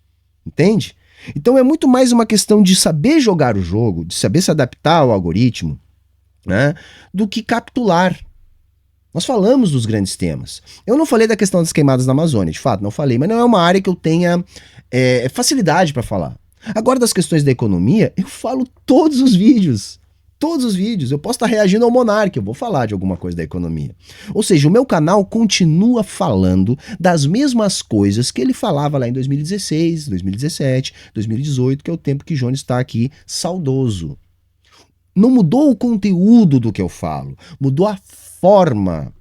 Entende? Então é muito mais uma questão de saber jogar o jogo, de saber se adaptar ao algoritmo, né, do que capitular. Nós falamos dos grandes temas. Eu não falei da questão das queimadas na Amazônia, de fato, não falei, mas não é uma área que eu tenha facilidade para falar. Agora, das questões da economia, eu falo todos os vídeos. Todos os vídeos. Eu posso estar reagindo ao Monark, eu vou falar de alguma coisa da economia. Ou seja, o meu canal continua falando das mesmas coisas que ele falava lá em 2016, 2017, 2018, que é o tempo que Jones está aqui saudoso. Não mudou o conteúdo do que eu falo, mudou a forma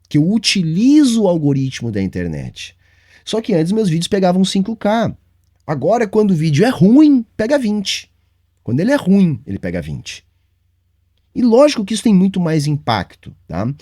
que eu utilizo o algoritmo da internet. Só que antes meus vídeos pegavam 5K. Agora, quando o vídeo é ruim, pega 20. Quando ele é ruim, ele pega 20. E lógico que isso tem muito mais impacto, tá?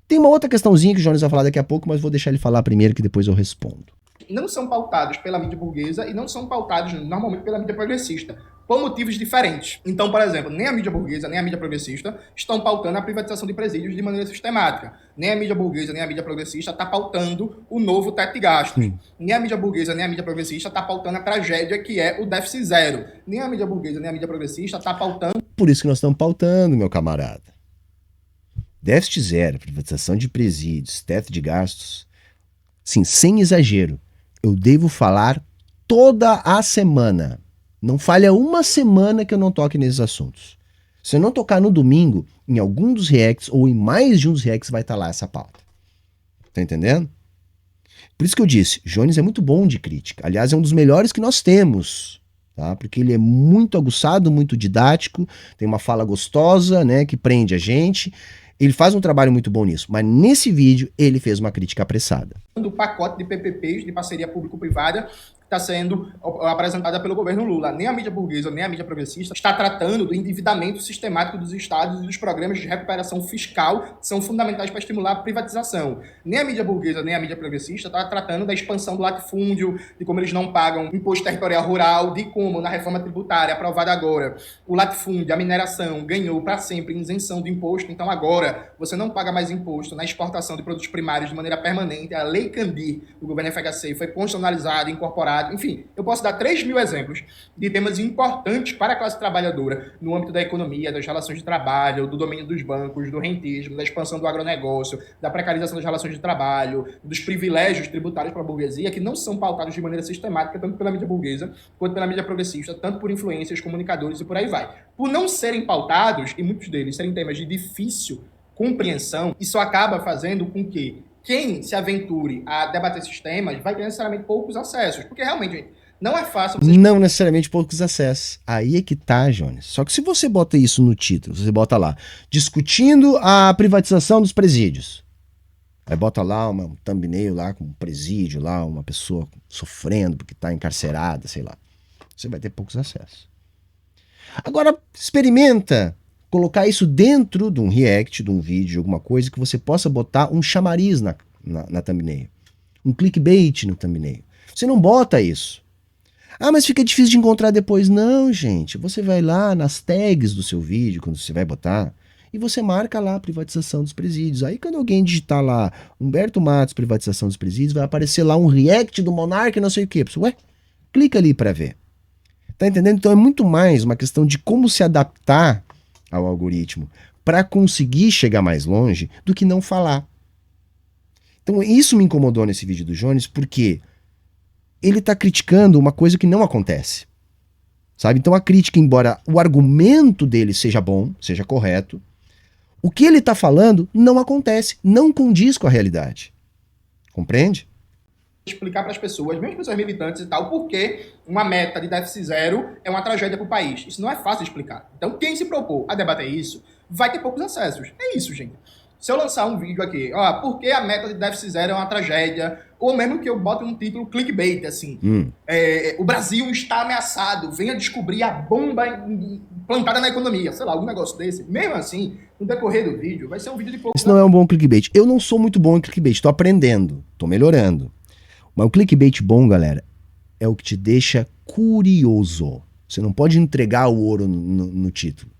Tem uma outra questãozinha que o Jones vai falar daqui a pouco, mas vou deixar ele falar primeiro que depois eu respondo. Não são pautados pela mídia burguesa e não são pautados normalmente pela mídia progressista, por motivos diferentes. Então, por exemplo, nem a mídia burguesa nem a mídia progressista estão pautando a privatização de presídios de maneira sistemática. Nem a mídia burguesa nem a mídia progressista está pautando o novo teto de gastos. Nem a mídia burguesa nem a mídia progressista está pautando a tragédia que é o déficit zero. Nem a mídia burguesa nem a mídia progressista está pautando... Por isso que nós estamos pautando, meu camarada. Déficit zero, privatização de presídios, teto de gastos. Sim, sem exagero. Eu devo falar toda a semana. Não falha uma semana que eu não toque nesses assuntos. Se eu não tocar no domingo, em algum dos reacts ou em mais de um dos reacts vai estar lá essa pauta. Tá entendendo? Por isso que eu disse, Jones é muito bom de crítica. Aliás, é um dos melhores que nós temos. Tá? Porque ele é muito aguçado, muito didático, tem uma fala gostosa, né, que prende a gente. Ele faz um trabalho muito bom nisso, mas nesse vídeo ele fez uma crítica apressada. Do pacote de PPPs, de parceria público-privada, que está sendo apresentada pelo governo Lula. Nem a mídia burguesa, nem a mídia progressista está tratando do endividamento sistemático dos estados e dos programas de recuperação fiscal que são fundamentais para estimular a privatização. Nem a mídia burguesa, nem a mídia progressista está tratando da expansão do latifúndio, de como eles não pagam imposto territorial rural, de como, na reforma tributária aprovada agora, o latifúndio, a mineração, ganhou para sempre isenção do imposto. Então agora você não paga mais imposto na exportação de produtos primários de maneira permanente. A Lei Candir do governo FHC foi constitucionalizada, incorporada. Enfim, eu posso dar 3.000 exemplos de temas importantes para a classe trabalhadora no âmbito da economia, das relações de trabalho, do domínio dos bancos, do rentismo, da expansão do agronegócio, da precarização das relações de trabalho, dos privilégios tributários para a burguesia, que não são pautados de maneira sistemática, tanto pela mídia burguesa quanto pela mídia progressista, tanto por influências, comunicadores e por aí vai. Por não serem pautados, e muitos deles serem temas de difícil compreensão, isso acaba fazendo com que quem se aventure a debater esses temas vai ter necessariamente poucos acessos. Porque realmente, gente, não é fácil... Não necessariamente poucos acessos. Aí é que tá, Jones. Só que se você bota isso no título, você bota lá, discutindo a privatização dos presídios. Aí bota lá um thumbnail lá com um presídio lá, uma pessoa sofrendo porque tá encarcerada, sei lá. Você vai ter poucos acessos. Agora, experimenta colocar isso dentro de um react, de um vídeo, alguma coisa que você possa botar um chamariz na thumbnail. Um clickbait no thumbnail. Você não bota isso. Ah, mas fica difícil de encontrar depois. Não, gente. Você vai lá nas tags do seu vídeo, quando você vai botar, e você marca lá a privatização dos presídios. Aí quando alguém digitar lá Humberto Matos, privatização dos presídios, vai aparecer lá um react do Monark, não sei o quê. Ué, clica ali para ver. Tá entendendo? Então é muito mais uma questão de como se adaptar ao algoritmo para conseguir chegar mais longe do que não falar. Então isso me incomodou nesse vídeo do Jones, porque ele está criticando uma coisa que não acontece. Sabe? Então a crítica, embora o argumento dele seja bom, seja correto, o que ele está falando não acontece, não condiz com a realidade. Compreende? Explicar para as pessoas, mesmo pessoas militantes e tal, por que uma meta de déficit zero é uma tragédia para o país. Isso não é fácil de explicar. Então, quem se propor a debater isso vai ter poucos acessos. É isso, gente. Se eu lançar um vídeo aqui, ó, por que a meta de déficit zero é uma tragédia, ou mesmo que eu bote um título clickbait, assim, o Brasil está ameaçado, venha descobrir a bomba plantada na economia, sei lá, algum negócio desse. Mesmo assim, no decorrer do vídeo, vai ser um vídeo de pouco... Isso não é um bom clickbait. Eu não sou muito bom em clickbait, estou aprendendo, estou melhorando. Mas o clickbait bom, galera, é o que te deixa curioso. Você não pode entregar o ouro no título,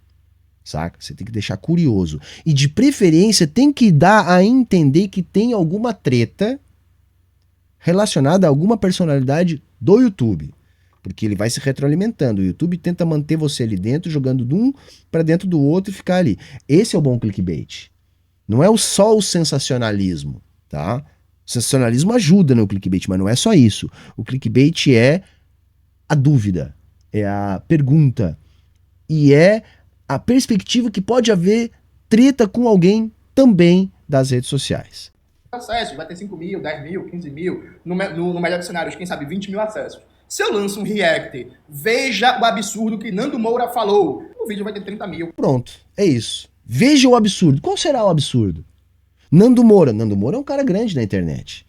saca? Você tem que deixar curioso. E de preferência tem que dar a entender que tem alguma treta relacionada a alguma personalidade do YouTube. Porque ele vai se retroalimentando. O YouTube tenta manter você ali dentro, jogando de um para dentro do outro e ficar ali. Esse é o bom clickbait. Não é só o sensacionalismo, tá? O sensacionalismo ajuda no clickbait, mas não é só isso. O clickbait é a dúvida, é a pergunta. E é a perspectiva que pode haver treta com alguém também das redes sociais. Acessos, vai ter 5 mil, 10 mil, 15 mil, no melhor dos cenários, quem sabe 20 mil acessos. Se eu lanço um react, veja o absurdo que Nando Moura falou, o vídeo vai ter 30 mil. Pronto, é isso. Veja o absurdo. Qual será o absurdo? Nando Moura. Nando Moura é um cara grande na internet.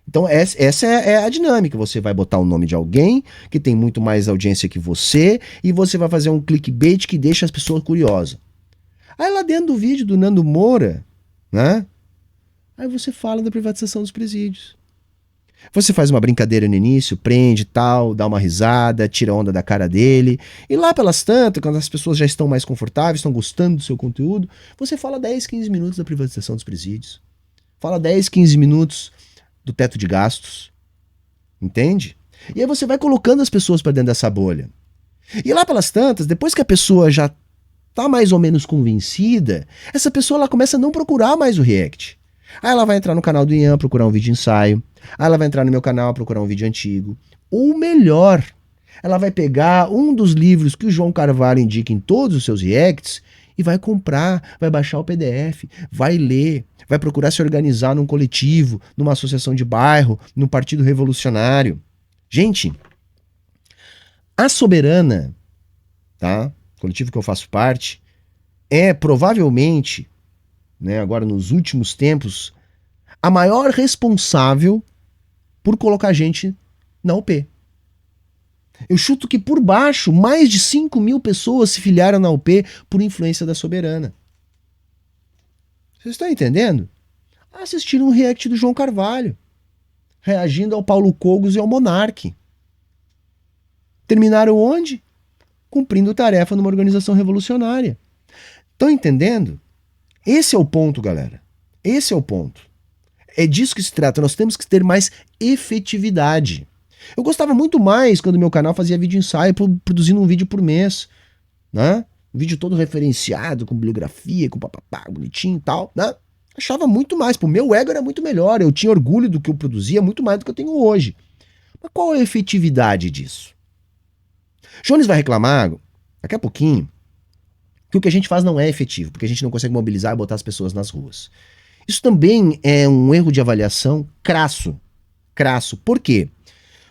Então essa é a dinâmica. Você vai botar o nome de alguém que tem muito mais audiência que você e você vai fazer um clickbait que deixa as pessoas curiosas. Aí lá dentro do vídeo do Nando Moura, né? Aí você fala da privatização dos presídios. Você faz uma brincadeira no início, prende tal, dá uma risada, tira onda da cara dele. E lá pelas tantas, quando as pessoas já estão mais confortáveis, estão gostando do seu conteúdo, você fala 10, 15 minutos da privatização dos presídios. Fala 10, 15 minutos do teto de gastos. Entende? E aí você vai colocando as pessoas para dentro dessa bolha. E lá pelas tantas, depois que a pessoa já tá mais ou menos convencida, essa pessoa ela começa a não procurar mais o react. Aí ela vai entrar no canal do Ian, procurar um vídeo ensaio. Aí ela vai entrar no meu canal, procurar um vídeo antigo. Ou melhor, ela vai pegar um dos livros que o João Carvalho indica em todos os seus reacts e vai comprar, vai baixar o PDF, vai ler, vai procurar se organizar num coletivo, numa associação de bairro, num partido revolucionário. Gente, a Soberana, tá? Coletivo que eu faço parte, é provavelmente, né, agora nos últimos tempos, a maior responsável por colocar gente na UP. Eu chuto que por baixo, mais de 5 mil pessoas se filiaram na UP por influência da Soberana. Vocês estão entendendo? Assistiram um react do João Carvalho, reagindo ao Paulo Cogos e ao Monark. Terminaram onde? Cumprindo tarefa numa organização revolucionária. Estão entendendo? Esse é o ponto, galera. Esse é o ponto. É disso que se trata. Nós temos que ter mais efetividade. Eu gostava muito mais quando meu canal fazia vídeo ensaio, produzindo um vídeo por mês, né? Um vídeo todo referenciado, com bibliografia, com papapá, bonitinho e tal, né? Achava muito mais. Pô, meu ego era muito melhor. Eu tinha orgulho do que eu produzia, muito mais do que eu tenho hoje. Mas qual é a efetividade disso? Jones vai reclamar, daqui a pouquinho, que o que a gente faz não é efetivo, porque a gente não consegue mobilizar e botar as pessoas nas ruas. Isso também é um erro de avaliação crasso. Crasso. Por quê?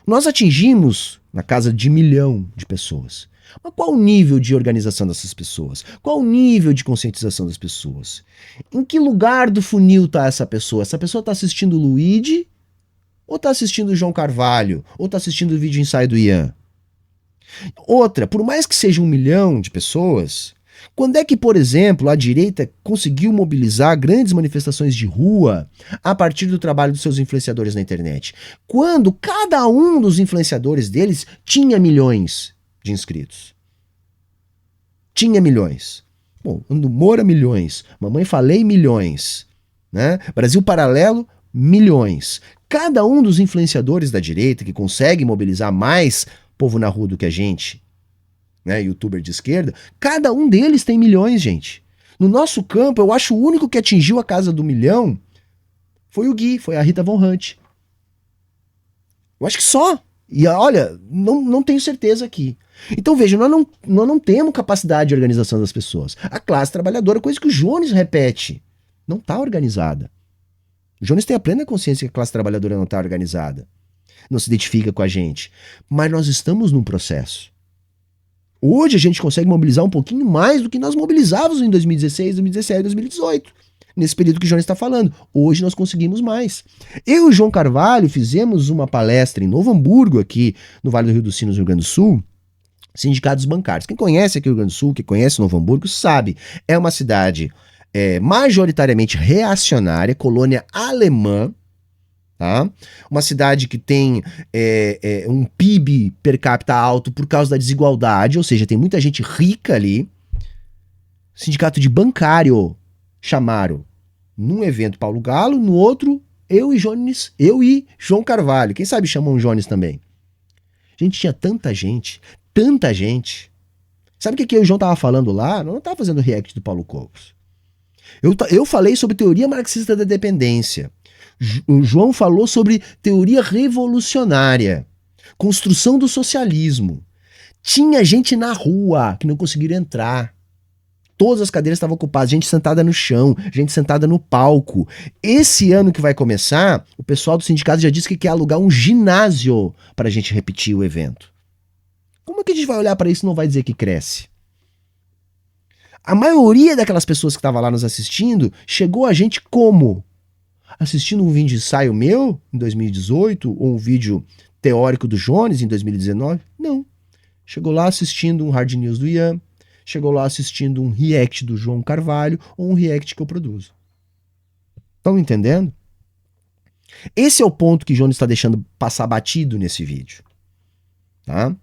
Nós atingimos na casa de 1 milhão de pessoas. Mas qual o nível de organização dessas pessoas? Qual o nível de conscientização das pessoas? Em que lugar do funil está essa pessoa? Essa pessoa está assistindo o Luigi? Ou está assistindo o João Carvalho? Ou está assistindo o vídeo ensaio do Ian? Outra, por mais que seja 1 milhão de pessoas, quando é que, por exemplo, a direita conseguiu mobilizar grandes manifestações de rua a partir do trabalho dos seus influenciadores na internet? Quando cada um dos influenciadores deles tinha milhões de inscritos. Tinha milhões. Bom, Nando Moura, milhões. Mamãe Falei, milhões. Né? Brasil Paralelo, milhões. Cada um dos influenciadores da direita que consegue mobilizar mais povo na rua do que a gente, né, youtuber de esquerda, cada um deles tem milhões, gente. No nosso campo, eu acho o único que atingiu a casa do 1 milhão foi o Gui, foi a Rita Von Hunt. Eu acho que só. E olha, não tenho certeza aqui. Então veja, nós não temos capacidade de organização das pessoas. A classe trabalhadora, coisa que o Jones repete, não está organizada. O Jones tem a plena consciência que a classe trabalhadora não está organizada. Não se identifica com a gente. Mas nós estamos num processo. Hoje a gente consegue mobilizar um pouquinho mais do que nós mobilizávamos em 2016, 2017, 2018. Nesse período que o João está falando. Hoje nós conseguimos mais. Eu e o João Carvalho fizemos uma palestra em Novo Hamburgo, aqui no Vale do Rio dos Sinos, no Rio Grande do Sul, sindicatos bancários. Quem conhece aqui o Rio Grande do Sul, quem conhece Novo Hamburgo, sabe. É uma cidade majoritariamente reacionária, colônia alemã, tá? Uma cidade que tem um PIB per capita alto por causa da desigualdade, ou seja, tem muita gente rica ali. Sindicato de bancário chamaram num evento Paulo Galo, no outro eu e João Carvalho. Quem sabe chamam o Jones também. Gente, tinha tanta gente. Sabe o que o João tava falando lá? Não tava fazendo react do Paulo Cogos. Eu falei sobre teoria marxista da dependência. O João falou sobre teoria revolucionária, construção do socialismo. Tinha gente na rua que não conseguiram entrar. Todas as cadeiras estavam ocupadas, gente sentada no chão, gente sentada no palco. Esse ano que vai começar, o pessoal do sindicato já disse que quer alugar um ginásio para a gente repetir o evento. Como é que a gente vai olhar para isso e não vai dizer que cresce? A maioria daquelas pessoas que estavam lá nos assistindo chegou a gente como? Assistindo um vídeo de ensaio meu, em 2018, ou um vídeo teórico do Jones, em 2019? Não. Chegou lá assistindo um Hard News do Ian, chegou lá assistindo um react do João Carvalho, ou um react que eu produzo. Estão entendendo? Esse é o ponto que o Jones está deixando passar batido nesse vídeo. Tá?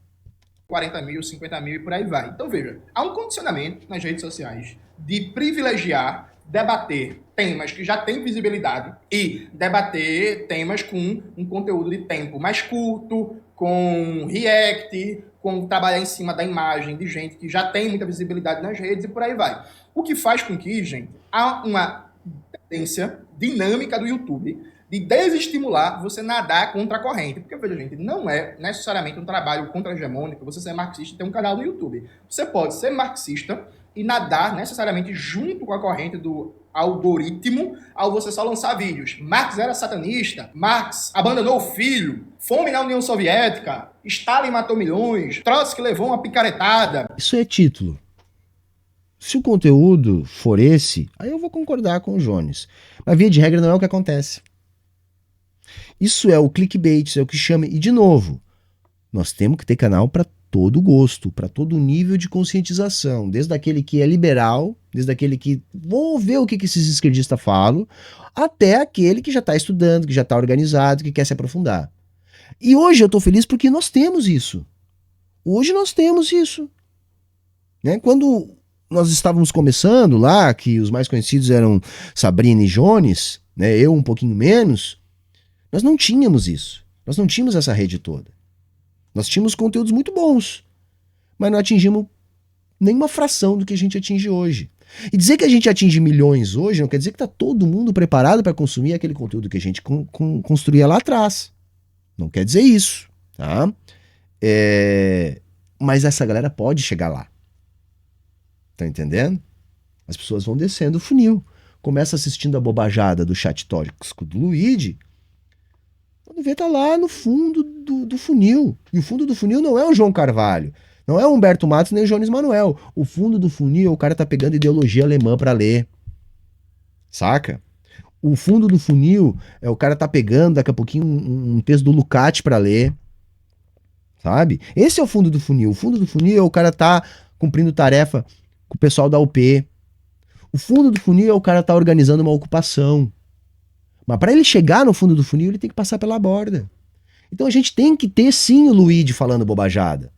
40 mil, 50 mil e por aí vai. Então veja, há um condicionamento nas redes sociais de privilegiar, debater temas que já têm visibilidade e debater temas com um conteúdo de tempo mais curto, com react, com trabalhar em cima da imagem de gente que já tem muita visibilidade nas redes e por aí vai. O que faz com que, gente, há uma tendência dinâmica do YouTube de desestimular você nadar contra a corrente. Porque, veja, gente, não é necessariamente um trabalho contra-hegemônico você ser marxista e ter um canal no YouTube. Você pode ser marxista e nadar necessariamente junto com a corrente do algoritmo ao você só lançar vídeos. Marx era satanista, Marx abandonou o filho, fome na União Soviética, Stalin matou milhões, Trotsky levou uma picaretada. Isso é título. Se o conteúdo for esse, aí eu vou concordar com o Jones. Mas via de regra não é o que acontece. Isso é o clickbait, isso é o que chama. E de novo, nós temos que ter canal para todo gosto, para todo nível de conscientização, desde aquele que é liberal, desde aquele que vou ver o que esses esquerdistas falam, até aquele que já está estudando, que já está organizado, que quer se aprofundar. E hoje eu estou feliz porque nós temos isso. Hoje nós temos isso. Né? Quando nós estávamos começando lá, que os mais conhecidos eram Sabrina e Jones, né? Eu um pouquinho menos, nós não tínhamos isso. Nós não tínhamos essa rede toda. Nós tínhamos conteúdos muito bons, mas não atingimos nenhuma fração do que a gente atinge hoje. E dizer que a gente atinge milhões hoje não quer dizer que está todo mundo preparado para consumir aquele conteúdo que a gente construía lá atrás. Não quer dizer isso, tá? Mas essa galera pode chegar lá. Tá entendendo? As pessoas vão descendo o funil. Começa assistindo a bobajada do chat tóxico do Luigi, quando vê tá lá no fundo do funil. E o fundo do funil não é o João Carvalho, não é o Humberto Matos nem o Jones Manuel. O fundo do funil, o cara tá pegando ideologia alemã pra ler. Saca? O fundo do funil é o cara tá pegando daqui a pouquinho um texto do Lukács pra ler. Sabe? Esse é o fundo do funil. O fundo do funil é o cara tá cumprindo tarefa com o pessoal da UP. O fundo do funil é o cara tá organizando uma ocupação. Mas para ele chegar no fundo do funil, ele tem que passar pela borda. Então a gente tem que ter sim o Luigi falando bobajada.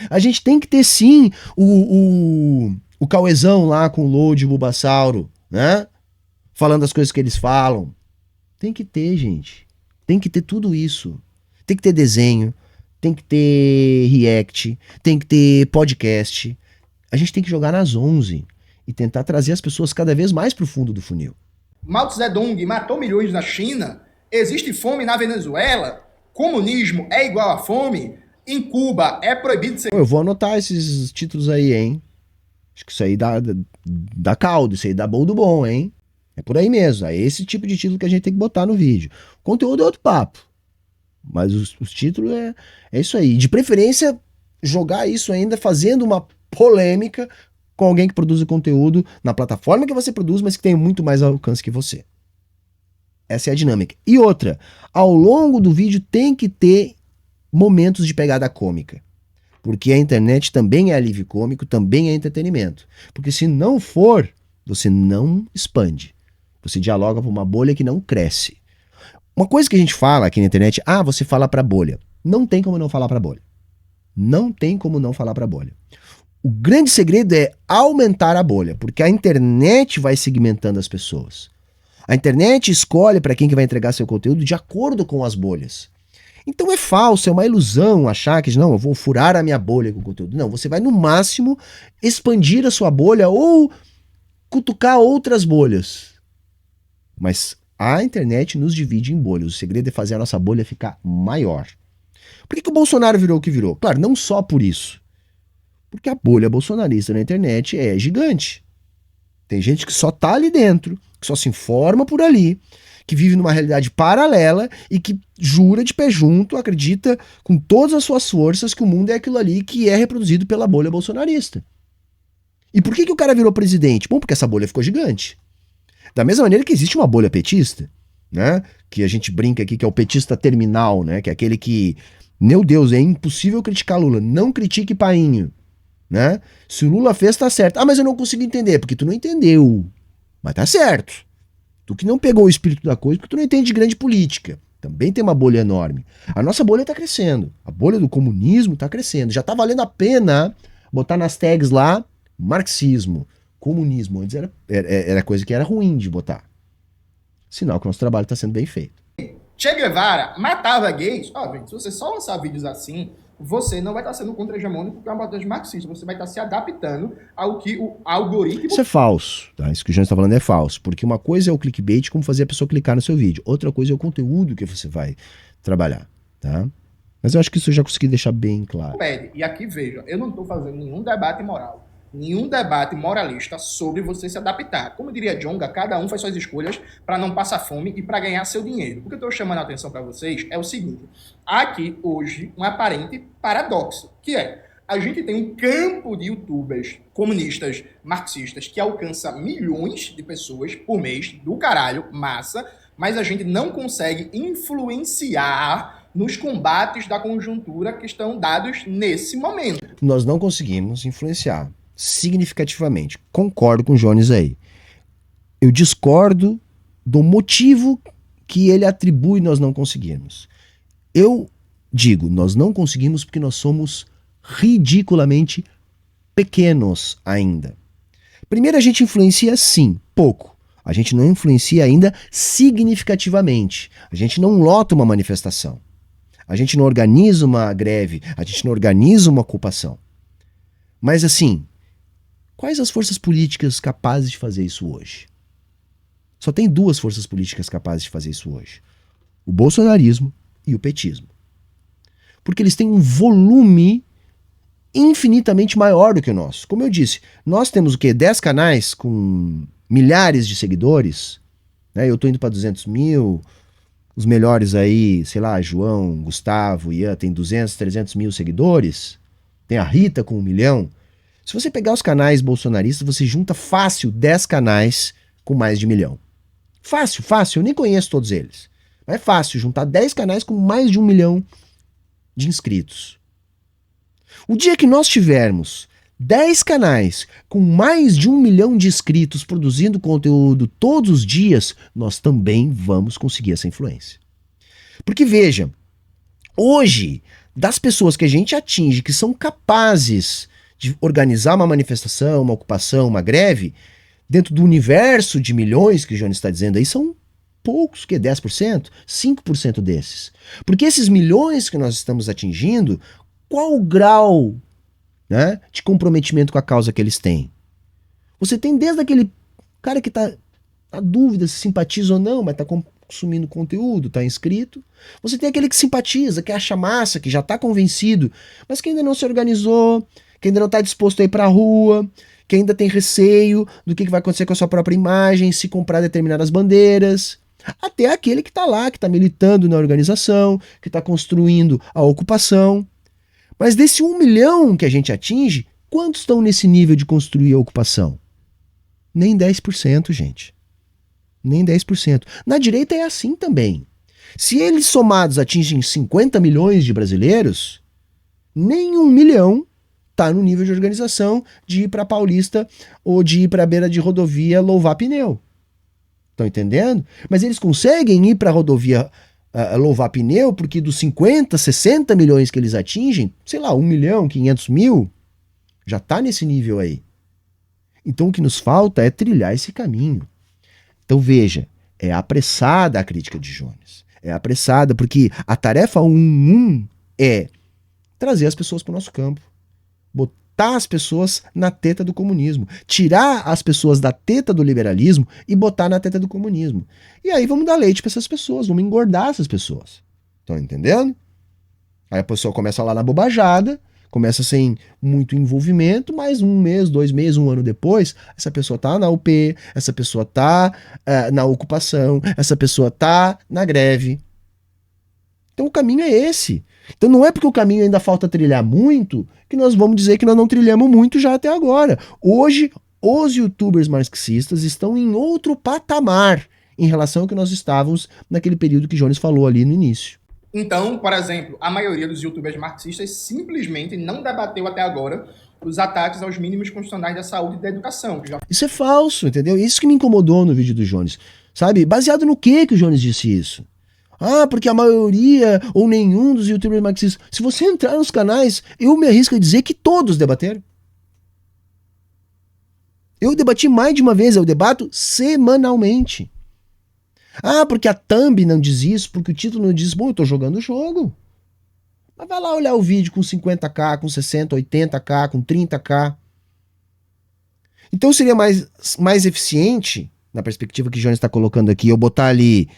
A gente tem que ter sim o Cauezão lá com o Load Bulbasauro, né? Falando as coisas que eles falam. Tem que ter, gente. Tem que ter tudo isso. Tem que ter desenho, tem que ter react, tem que ter podcast. A gente tem que jogar nas 11 e tentar trazer as pessoas cada vez mais pro fundo do funil. Mao Tse-Tung matou milhões na China, existe fome na Venezuela, comunismo é igual a fome, em Cuba é proibido ser... Eu vou anotar esses títulos aí, hein? Acho que isso aí dá caldo, isso aí dá bom do bom, hein? É por aí mesmo, é esse tipo de título que a gente tem que botar no vídeo. O conteúdo é outro papo, mas os títulos é isso aí. De preferência, jogar isso ainda fazendo uma polêmica com alguém que produz o conteúdo na plataforma que você produz, mas que tem muito mais alcance que você. Essa é a dinâmica. E outra, ao longo do vídeo tem que ter momentos de pegada cômica. Porque a internet também é alívio cômico, também é entretenimento. Porque se não for, você não expande. Você dialoga com uma bolha que não cresce. Uma coisa que a gente fala aqui na internet, você fala pra bolha. Não tem como não falar pra bolha. Não tem como não falar pra bolha. O grande segredo é aumentar a bolha, porque a internet vai segmentando as pessoas. A internet escolhe para quem que vai entregar seu conteúdo de acordo com as bolhas. Então é falso, é uma ilusão achar que não, eu vou furar a minha bolha com o conteúdo. Não, você vai no máximo expandir a sua bolha ou cutucar outras bolhas. Mas a internet nos divide em bolhas. O segredo é fazer a nossa bolha ficar maior. Por que o Bolsonaro virou o que virou? Claro, não só por isso. Porque a bolha bolsonarista na internet é gigante. Tem gente que só tá ali dentro, que só se informa por ali, que vive numa realidade paralela e que jura de pé junto, acredita com todas as suas forças que o mundo é aquilo ali que é reproduzido pela bolha bolsonarista. E por que o cara virou presidente? Bom, porque essa bolha ficou gigante. Da mesma maneira que existe uma bolha petista, né? Que a gente brinca aqui que é o petista terminal, né? Que é aquele que, meu Deus, é impossível criticar Lula. Não critique Painho, né? Se o Lula fez, tá certo. Ah, mas eu não consigo entender, porque tu não entendeu. Mas tá certo. Tu que não pegou o espírito da coisa, porque tu não entende de grande política. Também tem uma bolha enorme. A nossa bolha tá crescendo. A bolha do comunismo tá crescendo. Já tá valendo a pena botar nas tags lá marxismo, comunismo. Antes era coisa que era ruim de botar. Sinal que o nosso trabalho tá sendo bem feito. Che Guevara matava gays. Ó, gente, se você só lançar vídeos assim, você não vai estar sendo contra-hegemônico porque é uma abordagem marxista. Você vai estar se adaptando ao que o algoritmo... Isso é falso, tá? Isso que o João está falando é falso. Porque uma coisa é o clickbait, como fazer a pessoa clicar no seu vídeo. Outra coisa é o conteúdo que você vai trabalhar, tá? Mas eu acho que isso eu já consegui deixar bem claro. E aqui, veja, eu não estou fazendo nenhum debate moral, nenhum debate moralista sobre você se adaptar. Como diria Djonga, cada um faz suas escolhas para não passar fome e para ganhar seu dinheiro. O que eu estou chamando a atenção para vocês é o seguinte: há aqui hoje um aparente paradoxo, que é: a gente tem um campo de youtubers comunistas, marxistas, que alcança milhões de pessoas por mês, do caralho, massa, mas a gente não consegue influenciar nos combates da conjuntura que estão dados nesse momento. Nós não conseguimos influenciar significativamente. Concordo com o Jones aí. Eu discordo do motivo que ele atribui nós não conseguirmos. Eu digo, nós não conseguimos porque nós somos ridiculamente pequenos ainda. Primeiro, a gente influencia sim, pouco. A gente não influencia ainda significativamente. A gente não lota uma manifestação. A gente não organiza uma greve. A gente não organiza uma ocupação. Mas assim, quais as forças políticas capazes de fazer isso hoje? Só tem duas forças políticas capazes de fazer isso hoje: o bolsonarismo e o petismo. Porque eles têm um volume infinitamente maior do que o nosso. Como eu disse, nós temos o quê? 10 canais com milhares de seguidores. Né? Eu tô indo para 200 mil. Os melhores aí, sei lá, João, Gustavo, Ian, tem 200, 300 mil seguidores. Tem a Rita com 1 milhão. Se você pegar os canais bolsonaristas, você junta fácil 10 canais com mais de 1 milhão. Fácil, fácil. Eu nem conheço todos eles. Mas é fácil juntar 10 canais com mais de 1 milhão de inscritos. O dia que nós tivermos 10 canais com mais de 1 milhão de inscritos produzindo conteúdo todos os dias, nós também vamos conseguir essa influência. Porque veja, hoje, das pessoas que a gente atinge, que são capazes de organizar uma manifestação, uma ocupação, uma greve, dentro do universo de milhões que o Jones está dizendo aí, são poucos, que 10%, 5% desses. Porque esses milhões que nós estamos atingindo, qual o grau, né, de comprometimento com a causa que eles têm? Você tem desde aquele cara que está na dúvida se simpatiza ou não, mas está consumindo conteúdo, está inscrito. Você tem aquele que simpatiza, que acha massa, que já está convencido, mas que ainda não se organizou, que ainda não está disposto a ir para a rua, que ainda tem receio do que vai acontecer com a sua própria imagem, se comprar determinadas bandeiras. Até aquele que está lá, que está militando na organização, que está construindo a ocupação. Mas desse 1 milhão que a gente atinge, quantos estão nesse nível de construir a ocupação? Nem 10%, gente. Nem 10%. Na direita é assim também. Se eles somados atingem 50 milhões de brasileiros, nem 1 milhão está no nível de organização de ir para Paulista ou de ir para a beira de rodovia louvar pneu. Estão entendendo? Mas eles conseguem ir para a rodovia louvar pneu porque dos 50, 60 milhões que eles atingem, sei lá, 1 milhão, 500 mil, já está nesse nível aí. Então o que nos falta é trilhar esse caminho. Então veja, é apressada a crítica de Jones. É apressada porque a tarefa 1 é trazer as pessoas para o nosso campo. Botar as pessoas na teta do comunismo. Tirar as pessoas da teta do liberalismo e botar na teta do comunismo. E aí vamos dar leite para essas pessoas, vamos engordar essas pessoas. Estão entendendo? Aí a pessoa começa lá na bobajada, Começa sem muito envolvimento, mas 1 mês, 2 meses, 1 ano depois, essa pessoa tá na UP, essa pessoa tá na ocupação, essa pessoa tá na greve. Então o caminho é esse. Então não é porque o caminho ainda falta trilhar muito que nós vamos dizer que nós não trilhamos muito já até agora. Hoje, os youtubers marxistas estão em outro patamar em relação ao que nós estávamos naquele período que Jones falou ali no início. Então, por exemplo, a maioria dos youtubers marxistas simplesmente não debateu até agora os ataques aos mínimos constitucionais da saúde e da educação. Isso é falso, entendeu? Isso que me incomodou no vídeo do Jones. Sabe? Baseado no que o Jones disse isso? Ah, porque a maioria ou nenhum dos youtubers marxistas. Se você entrar nos canais, eu me arrisco a dizer que todos debateram. Eu debati mais de uma vez, eu debato semanalmente. Ah, porque a thumb não diz isso, porque o título não diz, bom, eu tô jogando o jogo. Mas vai lá olhar o vídeo com 50k, com 60, 80k, com 30k. Então seria mais eficiente, na perspectiva que o Jones está colocando aqui, eu botar ali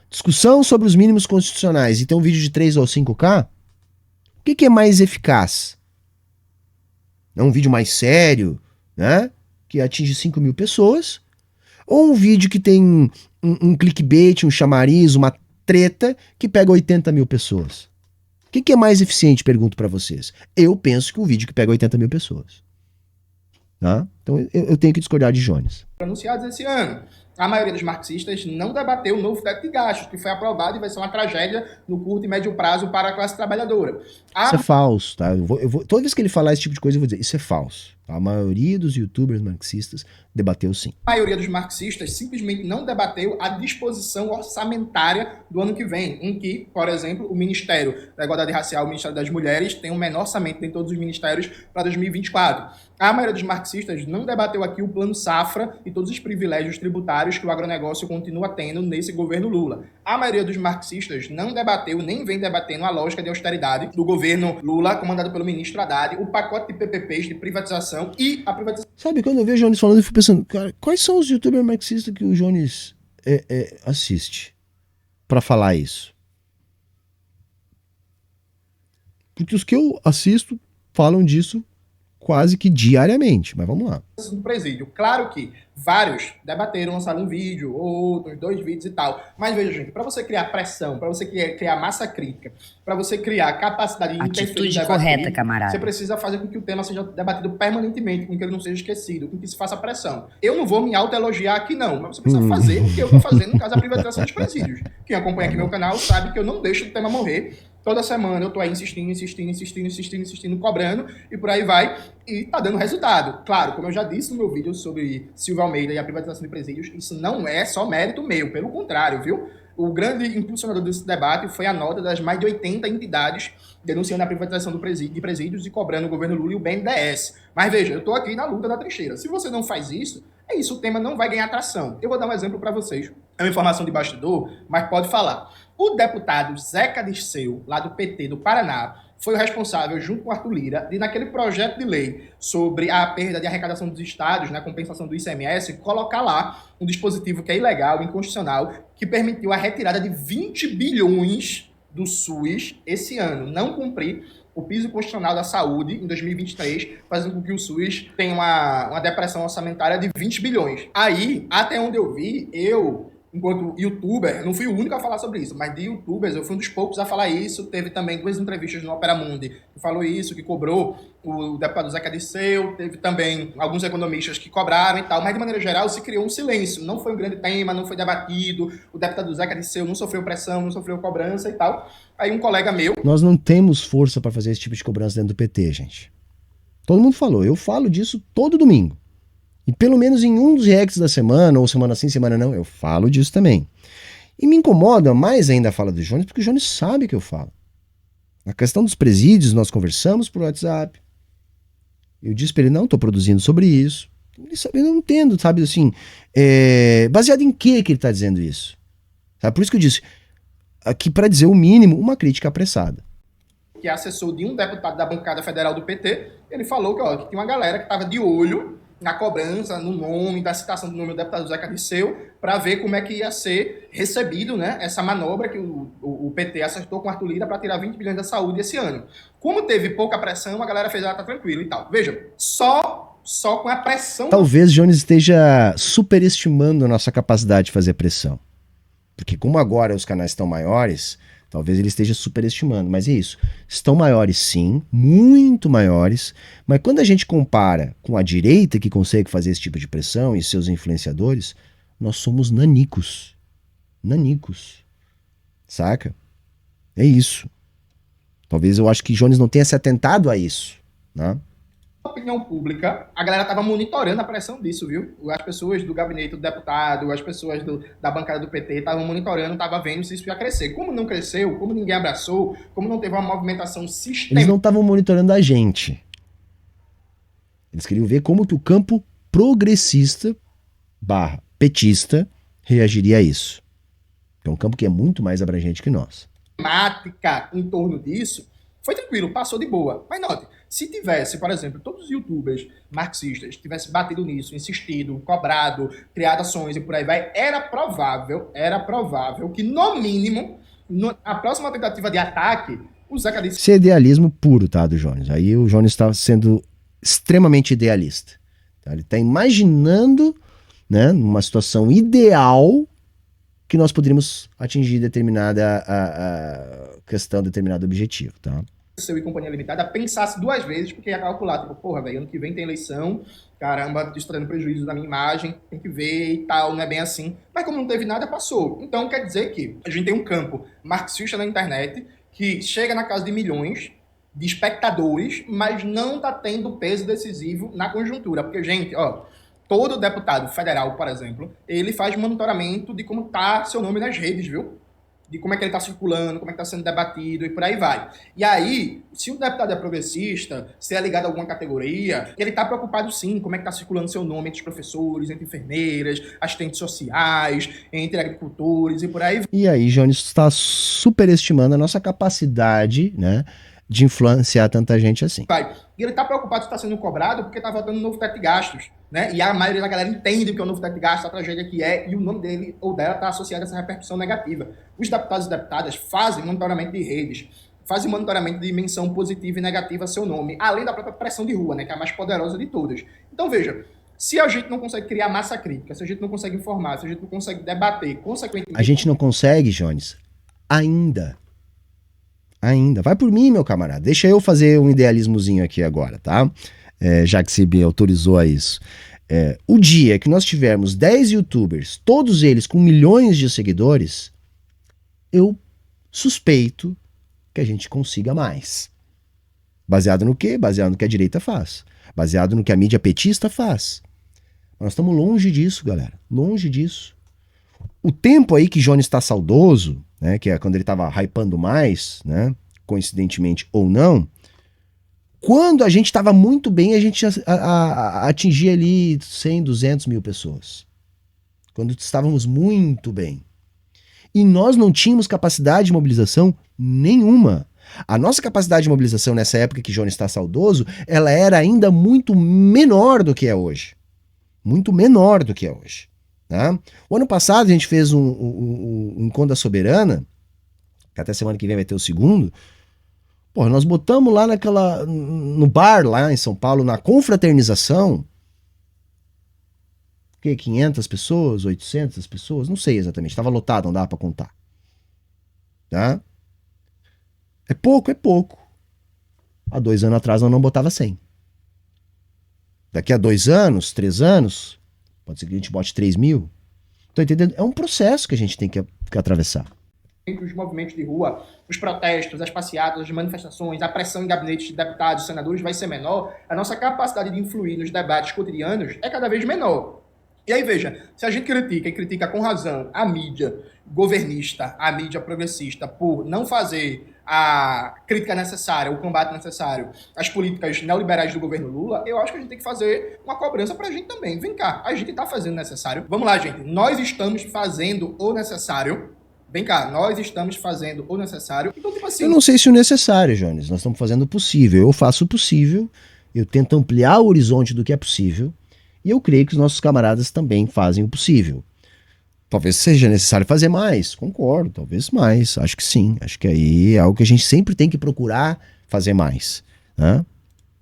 discussão sobre os mínimos constitucionais e ter um vídeo de 3 ou 5k? O que é mais eficaz? É um vídeo mais sério, né? Que atinge 5.000 pessoas? Ou um vídeo que tem um clickbait, um chamariz, uma treta que pega 80.000 pessoas? O que é mais eficiente, pergunto para vocês? Eu penso que um vídeo que pega 80.000 pessoas. Tá? Então eu tenho que discordar de Jones. Anunciados esse ano. A maioria dos marxistas não debateu o novo teto de gastos, que foi aprovado e vai ser uma tragédia no curto e médio prazo para a classe trabalhadora. Isso é falso, tá? Toda vez que ele falar esse tipo de coisa, eu vou dizer, isso é falso. A maioria dos youtubers marxistas debateu sim. A maioria dos marxistas simplesmente não debateu a disposição orçamentária do ano que vem, em que, por exemplo, o Ministério da Igualdade Racial, o Ministério das Mulheres, tem o menor orçamento em todos os ministérios para 2024. A maioria dos marxistas não debateu aqui o Plano Safra e todos os privilégios tributários que o agronegócio continua tendo nesse governo Lula. A maioria dos marxistas não debateu, nem vem debatendo a lógica de austeridade do governo Lula, comandado pelo ministro Haddad, o pacote de PPPs de privatização e a privatização. Sabe, quando eu vejo o Jones falando, eu fico pensando, cara, quais são os youtubers marxistas que o Jones assiste pra falar isso? Porque os que eu assisto falam disso quase que diariamente, mas vamos lá. Do presídio. Claro que vários debateram, lançaram um vídeo, outros, 2 vídeos e tal. Mas veja, gente, para você criar pressão, para você criar massa crítica, para você criar capacidade de interferir, atitude correta, camarada, você precisa fazer com que o tema seja debatido permanentemente, com que ele não seja esquecido, com que se faça pressão. Eu não vou me autoelogiar aqui não, mas você precisa fazer o que eu tô fazendo no caso da privatização dos presídios. Quem acompanha aqui meu canal sabe que eu não deixo o tema morrer. Toda semana eu tô aí insistindo, cobrando, e por aí vai, e tá dando resultado. Claro, como eu já disse no meu vídeo sobre Silvio Almeida e a privatização de presídios, isso não é só mérito meu, pelo contrário, viu? O grande impulsionador desse debate foi a nota das mais de 80 entidades denunciando a privatização de presídios e cobrando o governo Lula e o BNDES. Mas veja, eu tô aqui na luta da trincheira. Se você não faz isso, é isso, o tema não vai ganhar atração. Eu vou dar um exemplo para vocês. É uma informação de bastidor, mas pode falar. O deputado Zeca Dirceu, lá do PT do Paraná, foi o responsável, junto com Arthur Lira, de naquele projeto de lei sobre a perda de arrecadação dos estados, na compensação do ICMS, colocar lá um dispositivo que é ilegal, inconstitucional, que permitiu a retirada de 20 bilhões do SUS esse ano. Não cumprir o piso constitucional da saúde em 2023, fazendo com que o SUS tenha uma depressão orçamentária de 20 bilhões. Aí, até onde eu vi, enquanto youtuber, não fui o único a falar sobre isso, mas de youtubers eu fui um dos poucos a falar isso. Teve também 2 entrevistas no Opera Mundi que falou isso, que cobrou o deputado Zeca Dirceu, teve também alguns economistas que cobraram e tal, mas de maneira geral se criou um silêncio, não foi um grande tema, não foi debatido, o deputado Zeca Dirceu não sofreu pressão, não sofreu cobrança e tal. Aí um colega meu... Nós não temos força para fazer esse tipo de cobrança dentro do PT, gente. Todo mundo falou, eu falo disso todo domingo. E pelo menos em um dos reacts da semana, ou semana sim, semana não, eu falo disso também. E me incomoda mais ainda a fala do Jones, porque o Jones sabe que eu falo. A questão dos presídios, nós conversamos por WhatsApp. Eu disse para ele, não, estou produzindo sobre isso. Ele sabe, eu não entendo, sabe, assim, baseado em que ele está dizendo isso? Sabe? Por isso que eu disse, aqui para dizer o mínimo, uma crítica apressada. Que é assessor de um deputado da bancada federal do PT, ele falou que tinha uma galera que estava de olho na cobrança, no nome, da citação do nome do deputado Zeca Dirceu, para ver como é que ia ser recebido, né, essa manobra que o PT acertou com Arthur Lira para tirar 20 bilhões da saúde esse ano. Como teve pouca pressão, a galera fez, tá tranquilo e tal. Veja, só com a pressão... Talvez Jones esteja superestimando a nossa capacidade de fazer pressão. Porque como agora os canais estão maiores, talvez ele esteja superestimando. Mas é isso. Estão maiores sim, muito maiores. Mas quando a gente compara com a direita que consegue fazer esse tipo de pressão e seus influenciadores, nós somos nanicos. Nanicos. Saca? É isso. Talvez eu acho que Jones não tenha se atentado a isso, né? Opinião pública, a galera tava monitorando a pressão disso, viu? As pessoas do gabinete do deputado, as pessoas da bancada do PT estavam monitorando, estavam vendo se isso ia crescer. Como não cresceu, como ninguém abraçou, como não teve uma movimentação sistemática... Eles não estavam monitorando a gente. Eles queriam ver como que o campo progressista / petista reagiria a isso. É um campo que é muito mais abrangente que nós. Temática em torno disso, foi tranquilo, passou de boa. Mas note, se tivesse, por exemplo, todos os youtubers marxistas tivessem batido nisso, insistido, cobrado, criado ações e por aí vai, era provável que, no mínimo, a próxima tentativa de ataque, o Zeca Dirceu... Isso é idealismo puro, tá, do Jones. Aí o Jones está sendo extremamente idealista. Tá? Ele está imaginando, né, numa situação ideal que nós poderíamos atingir determinada a questão, determinado objetivo, tá? E Companhia Limitada pensasse duas vezes, porque ia calcular, tipo, porra, velho, ano que vem tem eleição, caramba, tô trazendo prejuízo da minha imagem, tem que ver e tal, não é bem assim. Mas como não teve nada, passou. Então quer dizer que a gente tem um campo marxista na internet que chega na casa de milhões de espectadores, mas não tá tendo peso decisivo na conjuntura. Porque, gente, ó, todo deputado federal, por exemplo, ele faz monitoramento de como tá seu nome nas redes, viu? De como é que ele está circulando, como é que está sendo debatido e por aí vai. E aí, se o deputado é progressista, se é ligado a alguma categoria, ele está preocupado sim, como é que está circulando seu nome entre os professores, entre enfermeiras, assistentes sociais, entre agricultores e por aí vai. E aí, Jones está superestimando a nossa capacidade, né, de influenciar tanta gente assim. E ele está preocupado se está sendo cobrado porque está votando no novo teto de gastos, né? E a maioria da galera entende o que é o novo teto de gastos, a tragédia que é, e o nome dele ou dela está associado a essa repercussão negativa. Os deputados e deputadas fazem monitoramento de redes, fazem monitoramento de menção positiva e negativa a seu nome, além da própria pressão de rua, né, que é a mais poderosa de todas. Então, veja, se a gente não consegue criar massa crítica, se a gente não consegue informar, se a gente não consegue debater, consequentemente... A gente não consegue, Jones, ainda. Vai por mim, meu camarada. Deixa eu fazer um idealismozinho aqui agora, tá? Já que você me autorizou a isso. O dia que nós tivermos 10 youtubers, todos eles com milhões de seguidores, eu suspeito que a gente consiga mais. Baseado no quê? Baseado no que a direita faz. Baseado no que a mídia petista faz. Nós estamos longe disso, galera. Longe disso. O tempo aí que Jones está saudoso, né, que é quando ele estava hypando mais, né, coincidentemente ou não, quando a gente estava muito bem, a gente atingia ali 100, 200 mil pessoas. Quando estávamos muito bem. E nós não tínhamos capacidade de mobilização nenhuma. A nossa capacidade de mobilização nessa época que Jones está saudoso, ela era ainda muito menor do que é hoje. Muito menor do que é hoje. Tá? O ano passado a gente fez um Encontro da Soberana, que até semana que vem vai ter o segundo. Porra, nós botamos lá no bar lá em São Paulo, na confraternização, 500 pessoas, 800 pessoas, não sei exatamente, estava lotado, não dava para contar. Tá? É pouco, é pouco. Há 2 anos atrás eu não botava 100. Daqui a 2 anos, 3 anos, pode ser que a gente bote 3 mil. Tô entendendo? É um processo que a gente tem que atravessar. Entre os movimentos de rua, os protestos, as passeatas, as manifestações, a pressão em gabinetes de deputados, senadores vai ser menor, a nossa capacidade de influir nos debates cotidianos é cada vez menor. E aí, veja, se a gente critica, e critica com razão, a mídia governista, a mídia progressista, por não fazer a crítica necessária, o combate necessário às políticas neoliberais do governo Lula, eu acho que a gente tem que fazer uma cobrança pra gente também. Vem cá, a gente tá fazendo o necessário. Vamos lá, gente, nós estamos fazendo o necessário. Vem cá, nós estamos fazendo o necessário. Então, tipo assim... Eu não sei se o necessário, Jones, nós estamos fazendo o possível. Eu faço o possível, eu tento ampliar o horizonte do que é possível, E eu creio que os nossos camaradas também fazem o possível. Talvez seja necessário fazer mais, concordo, talvez mais, acho que sim. Acho que aí é algo que a gente sempre tem que procurar fazer mais, né?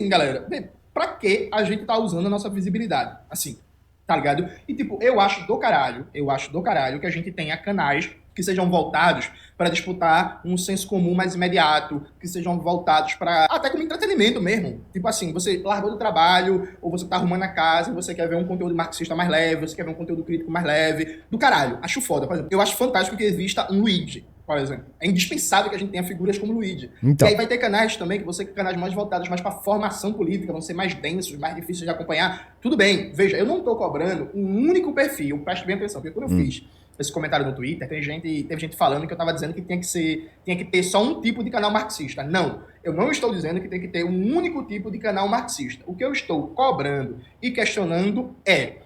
Sim, galera, bem, pra que a gente tá usando a nossa visibilidade? Assim, tá ligado? E tipo, eu acho do caralho que a gente tenha canais que sejam voltados para disputar um senso comum mais imediato, que sejam voltados para até como entretenimento mesmo. Tipo assim, você largou do trabalho, ou você tá arrumando a casa, e você quer ver um conteúdo marxista mais leve, você quer ver um conteúdo crítico mais leve. Do caralho, acho foda. Por exemplo, eu acho fantástico que exista um Luigi, por exemplo. É indispensável que a gente tenha figuras como Luigi. E Então, aí vai ter canais também que você canais mais voltados mais para formação política, vão ser mais densos, mais difíceis de acompanhar. Tudo bem, veja, eu não estou cobrando um único perfil, preste bem atenção, porque quando eu fiz esse comentário no Twitter, teve gente falando que eu estava dizendo que tinha que ter só um tipo de canal marxista. Não, eu não estou dizendo que tem que ter um único tipo de canal marxista. O que eu estou cobrando e questionando é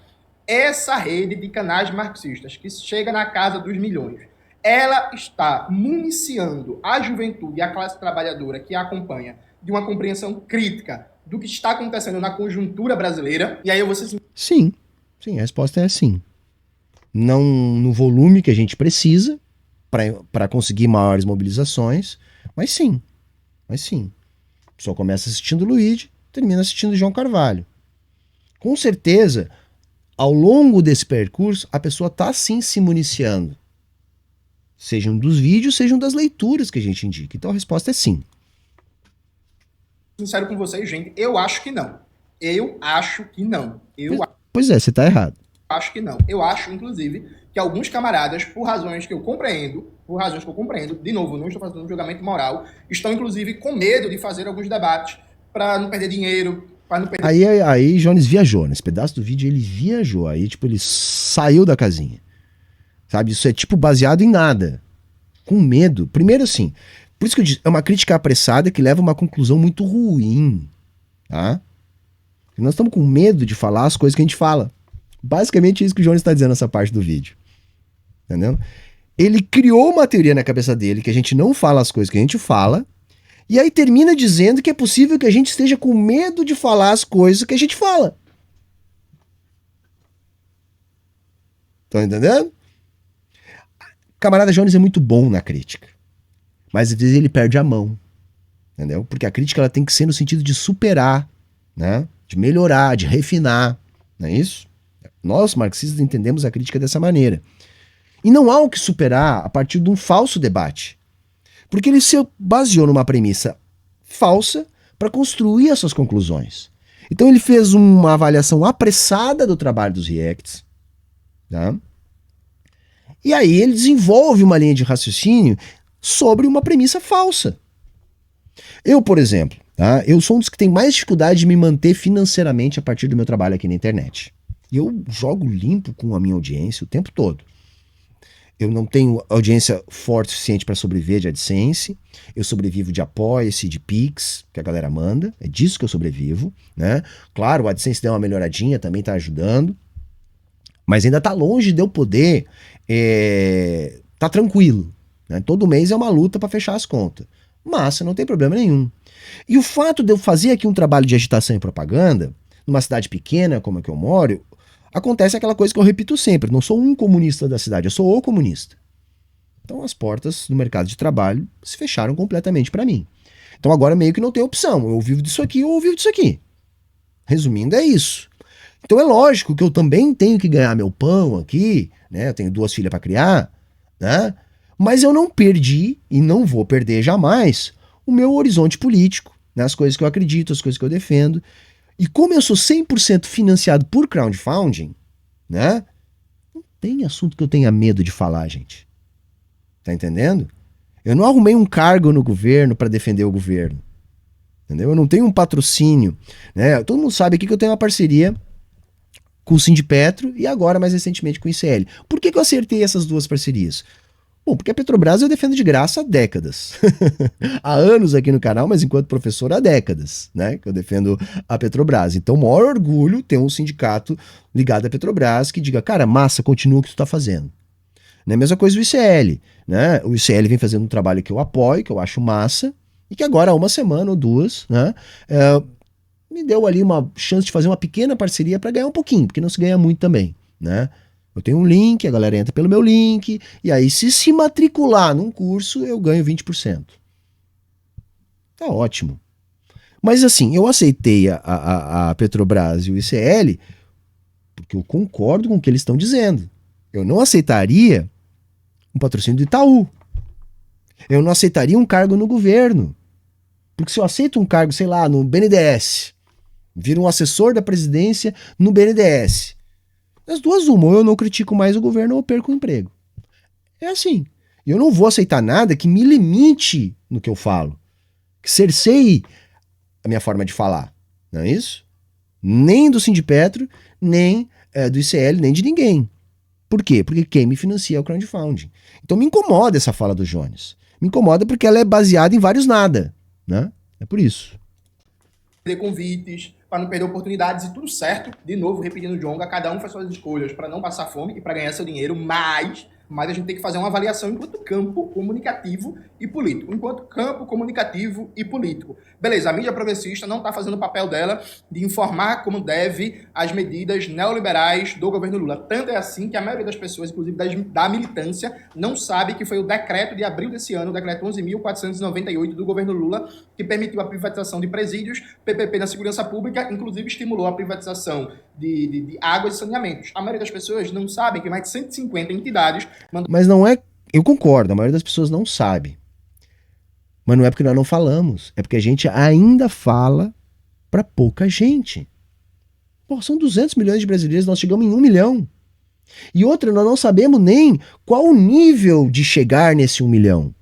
essa rede de canais marxistas que chega na casa dos milhões. Ela está municiando a juventude e a classe trabalhadora que a acompanha de uma compreensão crítica do que está acontecendo na conjuntura brasileira. E aí eu vou ser sim, sim, a resposta é sim. Não no volume que a gente precisa para conseguir maiores mobilizações, mas sim, mas sim. A pessoa começa assistindo Luigi, termina assistindo João Carvalho. Com certeza, ao longo desse percurso, a pessoa está sim se municiando. Sejam dos vídeos, sejam das leituras que a gente indica. Então a resposta é sim. sincero com vocês, gente. Eu acho que não. Eu acho que não. Pois é, você está errado. Acho que não. Eu acho, inclusive, que alguns camaradas, por razões que eu compreendo, de novo, não estou fazendo um julgamento moral, estão, inclusive, com medo de fazer alguns debates para não perder dinheiro, para não perder... Aí Jones viajou. Nesse pedaço do vídeo ele viajou. Aí, tipo, ele saiu da casinha. Sabe? Isso é, tipo, baseado em nada. Com medo. Primeiro, assim, por isso que eu disse, é uma crítica apressada que leva a uma conclusão muito ruim. Tá? E nós estamos com medo de falar as coisas que a gente fala. Basicamente é isso que o Jones está dizendo nessa parte do vídeo. Entendeu? Ele criou uma teoria na cabeça dele que a gente não fala as coisas que a gente fala, e aí termina dizendo que é possível que a gente esteja com medo de falar as coisas que a gente fala. Estão entendendo? O camarada Jones é muito bom na crítica, mas às vezes ele perde a mão. Entendeu? Porque a crítica ela tem que ser no sentido de superar, né? De melhorar, de refinar. Não é isso? Nós, marxistas, entendemos a crítica dessa maneira. E não há o que superar a partir de um falso debate. Porque ele se baseou numa premissa falsa para construir as suas conclusões. Então ele fez uma avaliação apressada do trabalho dos reacts. Tá? E aí ele desenvolve uma linha de raciocínio sobre uma premissa falsa. Eu, por exemplo, tá? Eu sou um dos que tem mais dificuldade de me manter financeiramente a partir do meu trabalho aqui na internet. E eu jogo limpo com a minha audiência o tempo todo. Eu não tenho audiência forte o suficiente para sobreviver de AdSense. Eu sobrevivo de Apoia-se, de Pix, que a galera manda. É disso que eu sobrevivo, né? Claro, o AdSense deu uma melhoradinha, também está ajudando. Mas ainda está longe de eu poder tá tranquilo. Né? Todo mês é uma luta para fechar as contas. Mas não tem problema nenhum. E o fato de eu fazer aqui um trabalho de agitação e propaganda, numa cidade pequena como a que eu moro, acontece aquela coisa que eu repito sempre, não sou um comunista da cidade, eu sou o comunista. Então as portas do mercado de trabalho se fecharam completamente para mim. Então agora meio que não tem opção, eu vivo disso aqui ou eu vivo disso aqui. Resumindo, é isso. Então é lógico que eu também tenho que ganhar meu pão aqui, né? Eu tenho 2 filhas para criar, né? Mas eu não perdi e não vou perder jamais o meu horizonte político, né? As coisas que eu acredito, as coisas que eu defendo. E como eu sou 100% financiado por crowdfunding, né? Não tem assunto que eu tenha medo de falar, gente. Tá entendendo? Eu não arrumei um cargo no governo para defender o governo. Entendeu? Eu não tenho um patrocínio, né? Todo mundo sabe aqui que eu tenho uma parceria com o Sindipetro e agora, mais recentemente, com o ICL. Por que eu acertei essas 2 parcerias? Bom, porque a Petrobras eu defendo de graça há décadas. Há anos aqui no canal, mas enquanto professor há décadas, né? Que eu defendo a Petrobras. Então, o maior orgulho ter um sindicato ligado à Petrobras que diga, cara, massa, continua o que tu tá fazendo. Né? Mesma coisa o ICL, né? O ICL vem fazendo um trabalho que eu apoio, que eu acho massa, e que agora há uma semana ou 2, né? me deu ali uma chance de fazer uma pequena parceria para ganhar um pouquinho, porque não se ganha muito também, né? Eu tenho um link, a galera entra pelo meu link, e aí se matricular num curso, eu ganho 20%. Tá ótimo. Mas assim, eu aceitei a Petrobras e o ICL porque eu concordo com o que eles estão dizendo. Eu não aceitaria um patrocínio do Itaú. Eu não aceitaria um cargo no governo. Porque se eu aceito um cargo, sei lá, no BNDES, viro um assessor da presidência no BNDES, as duas uma, ou eu não critico mais o governo ou eu perco o emprego. É assim. E eu não vou aceitar nada que me limite no que eu falo. Que cerceie a minha forma de falar. Não é isso? Nem do Sindipetro, nem do ICL, nem de ninguém. Por quê? Porque quem me financia é o crowdfunding. Então me incomoda essa fala do Jones. Me incomoda porque ela é baseada em vários nada, né? É por isso. Perder convites, para não perder oportunidades e tudo certo. De novo, repetindo o Djonga, cada um faz suas escolhas para não passar fome e para ganhar seu dinheiro, mas a gente tem que fazer uma avaliação enquanto campo comunicativo e político. Enquanto campo comunicativo e político. Beleza, a mídia progressista não está fazendo o papel dela de informar como deve as medidas neoliberais do governo Lula. Tanto é assim que a maioria das pessoas, inclusive da militância, não sabe que foi o decreto de abril desse ano, o decreto 11.498 do governo Lula, que permitiu a privatização de presídios, PPP na segurança pública, inclusive estimulou a privatização de águas e saneamentos. A maioria das pessoas não sabem que mais de 150 entidades... Mas não é... Eu concordo, a maioria das pessoas não sabe. Mas não é porque nós não falamos, é porque a gente ainda fala para pouca gente. Pô, são 200 milhões de brasileiros, nós chegamos em 1 milhão. E outra, nós não sabemos nem qual o nível de chegar nesse 1 milhão.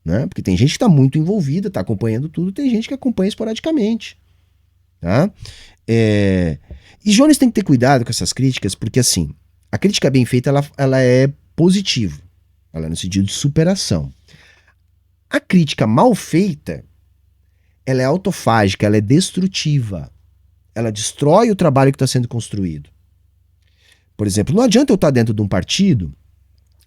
Né? Porque tem gente que está muito envolvida, está acompanhando tudo, tem gente que acompanha esporadicamente. Tá? E Jones tem que ter cuidado com essas críticas, porque assim, a crítica bem feita ela é positiva. Ela é no sentido de superação. A crítica mal feita, ela é autofágica, ela é destrutiva. Ela destrói o trabalho que está sendo construído. Por exemplo, não adianta eu estar dentro de um partido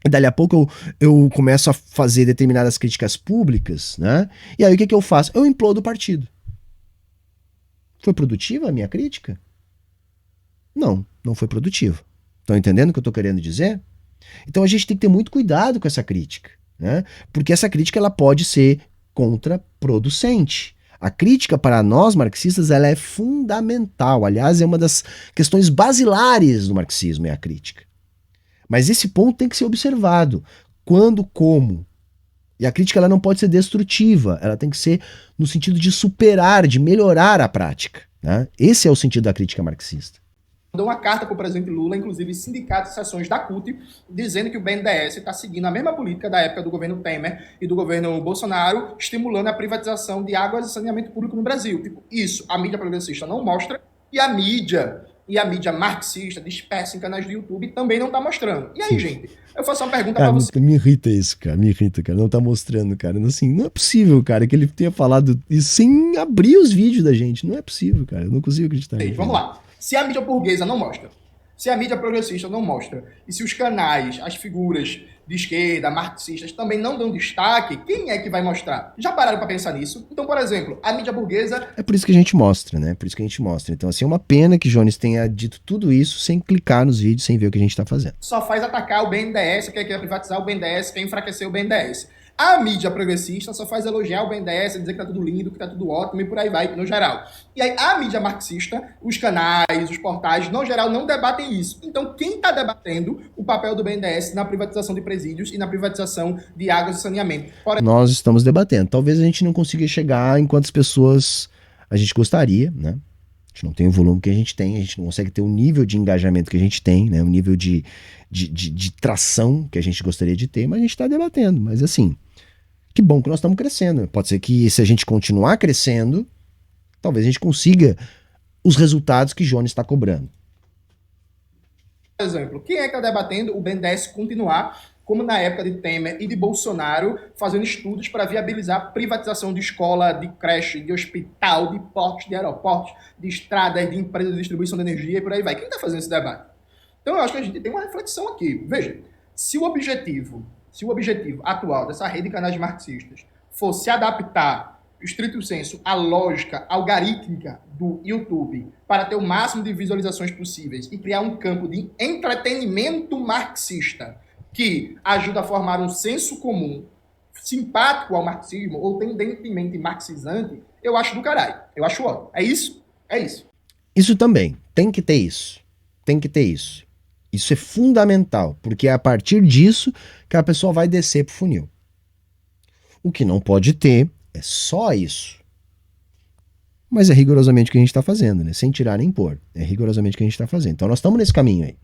e dali a pouco eu começo a fazer determinadas críticas públicas, né? E aí o que eu faço? Eu implodo o partido. Foi produtiva a minha crítica? Não, não foi produtiva. Estão entendendo o que eu estou querendo dizer? Então a gente tem que ter muito cuidado com essa crítica, né? Porque essa crítica ela pode ser contraproducente. A crítica para nós marxistas ela é fundamental. Aliás, é uma das questões basilares do marxismo, é a crítica. Mas esse ponto tem que ser observado. Quando, como? E a crítica ela não pode ser destrutiva, ela tem que ser no sentido de superar, de melhorar a prática, né? Esse é o sentido da crítica marxista. Mandou uma carta para o presidente Lula, inclusive sindicatos e seções da CUT, dizendo que o BNDES está seguindo a mesma política da época do governo Temer e do governo Bolsonaro, estimulando a privatização de águas e saneamento público no Brasil. Tipo, isso a mídia progressista não mostra e a mídia marxista, dispersa em canais do YouTube, também não está mostrando. E aí, gente, eu faço uma pergunta para você. Me irrita isso, cara. Me irrita, cara. Não tá mostrando, cara. Assim, não é possível, cara, que ele tenha falado isso sem abrir os vídeos da gente. Não é possível, cara. Eu não consigo acreditar nisso. Vamos lá. Se a mídia burguesa não mostra, se a mídia progressista não mostra, e se os canais, as figuras de esquerda, marxistas, também não dão destaque, quem é que vai mostrar? Já pararam para pensar nisso? Então, por exemplo, a mídia burguesa... É por isso que a gente mostra, né? Por isso que a gente mostra. Então, assim, é uma pena que Jones tenha dito tudo isso sem clicar nos vídeos, sem ver o que a gente tá fazendo. Só faz atacar o BNDES, quer privatizar o BNDES, quer enfraquecer o BNDES. A mídia progressista só faz elogiar o BNDES, dizer que tá tudo lindo, que tá tudo ótimo e por aí vai, no geral. E aí a mídia marxista, os canais, os portais, no geral, não debatem isso. Então quem tá debatendo o papel do BNDES na privatização de presídios e na privatização de águas e saneamento? Nós estamos debatendo. Talvez a gente não consiga chegar em quantas pessoas a gente gostaria, né? A gente não tem o volume que a gente tem, a gente não consegue ter o nível de engajamento que a gente tem, né? O nível de tração que a gente gostaria de ter, mas a gente está debatendo. Mas assim, que bom que nós estamos crescendo. Pode ser que se a gente continuar crescendo, talvez a gente consiga os resultados que Jones está cobrando. Por exemplo, quem é que está debatendo o BNDES continuar, como na época de Temer e de Bolsonaro, fazendo estudos para viabilizar a privatização de escola, de creche, de hospital, de portos, de aeroportos, de estradas, de empresas de distribuição de energia e por aí vai? Quem está fazendo esse debate? Então eu acho que a gente tem uma reflexão aqui. Veja, se o objetivo atual dessa rede de canais marxistas fosse adaptar estrito senso, a lógica algorítmica do YouTube para ter o máximo de visualizações possíveis e criar um campo de entretenimento marxista que ajuda a formar um senso comum simpático ao marxismo ou tendentemente marxizante, eu acho do caralho. Eu acho ótimo. É isso? É isso. Isso também. Tem que ter isso. Tem que ter isso. Isso é fundamental, porque é a partir disso que a pessoa vai descer pro funil. O que não pode ter é só isso. Mas é rigorosamente o que a gente está fazendo, né? Sem tirar nem pôr. É rigorosamente o que a gente está fazendo. Então nós estamos nesse caminho aí.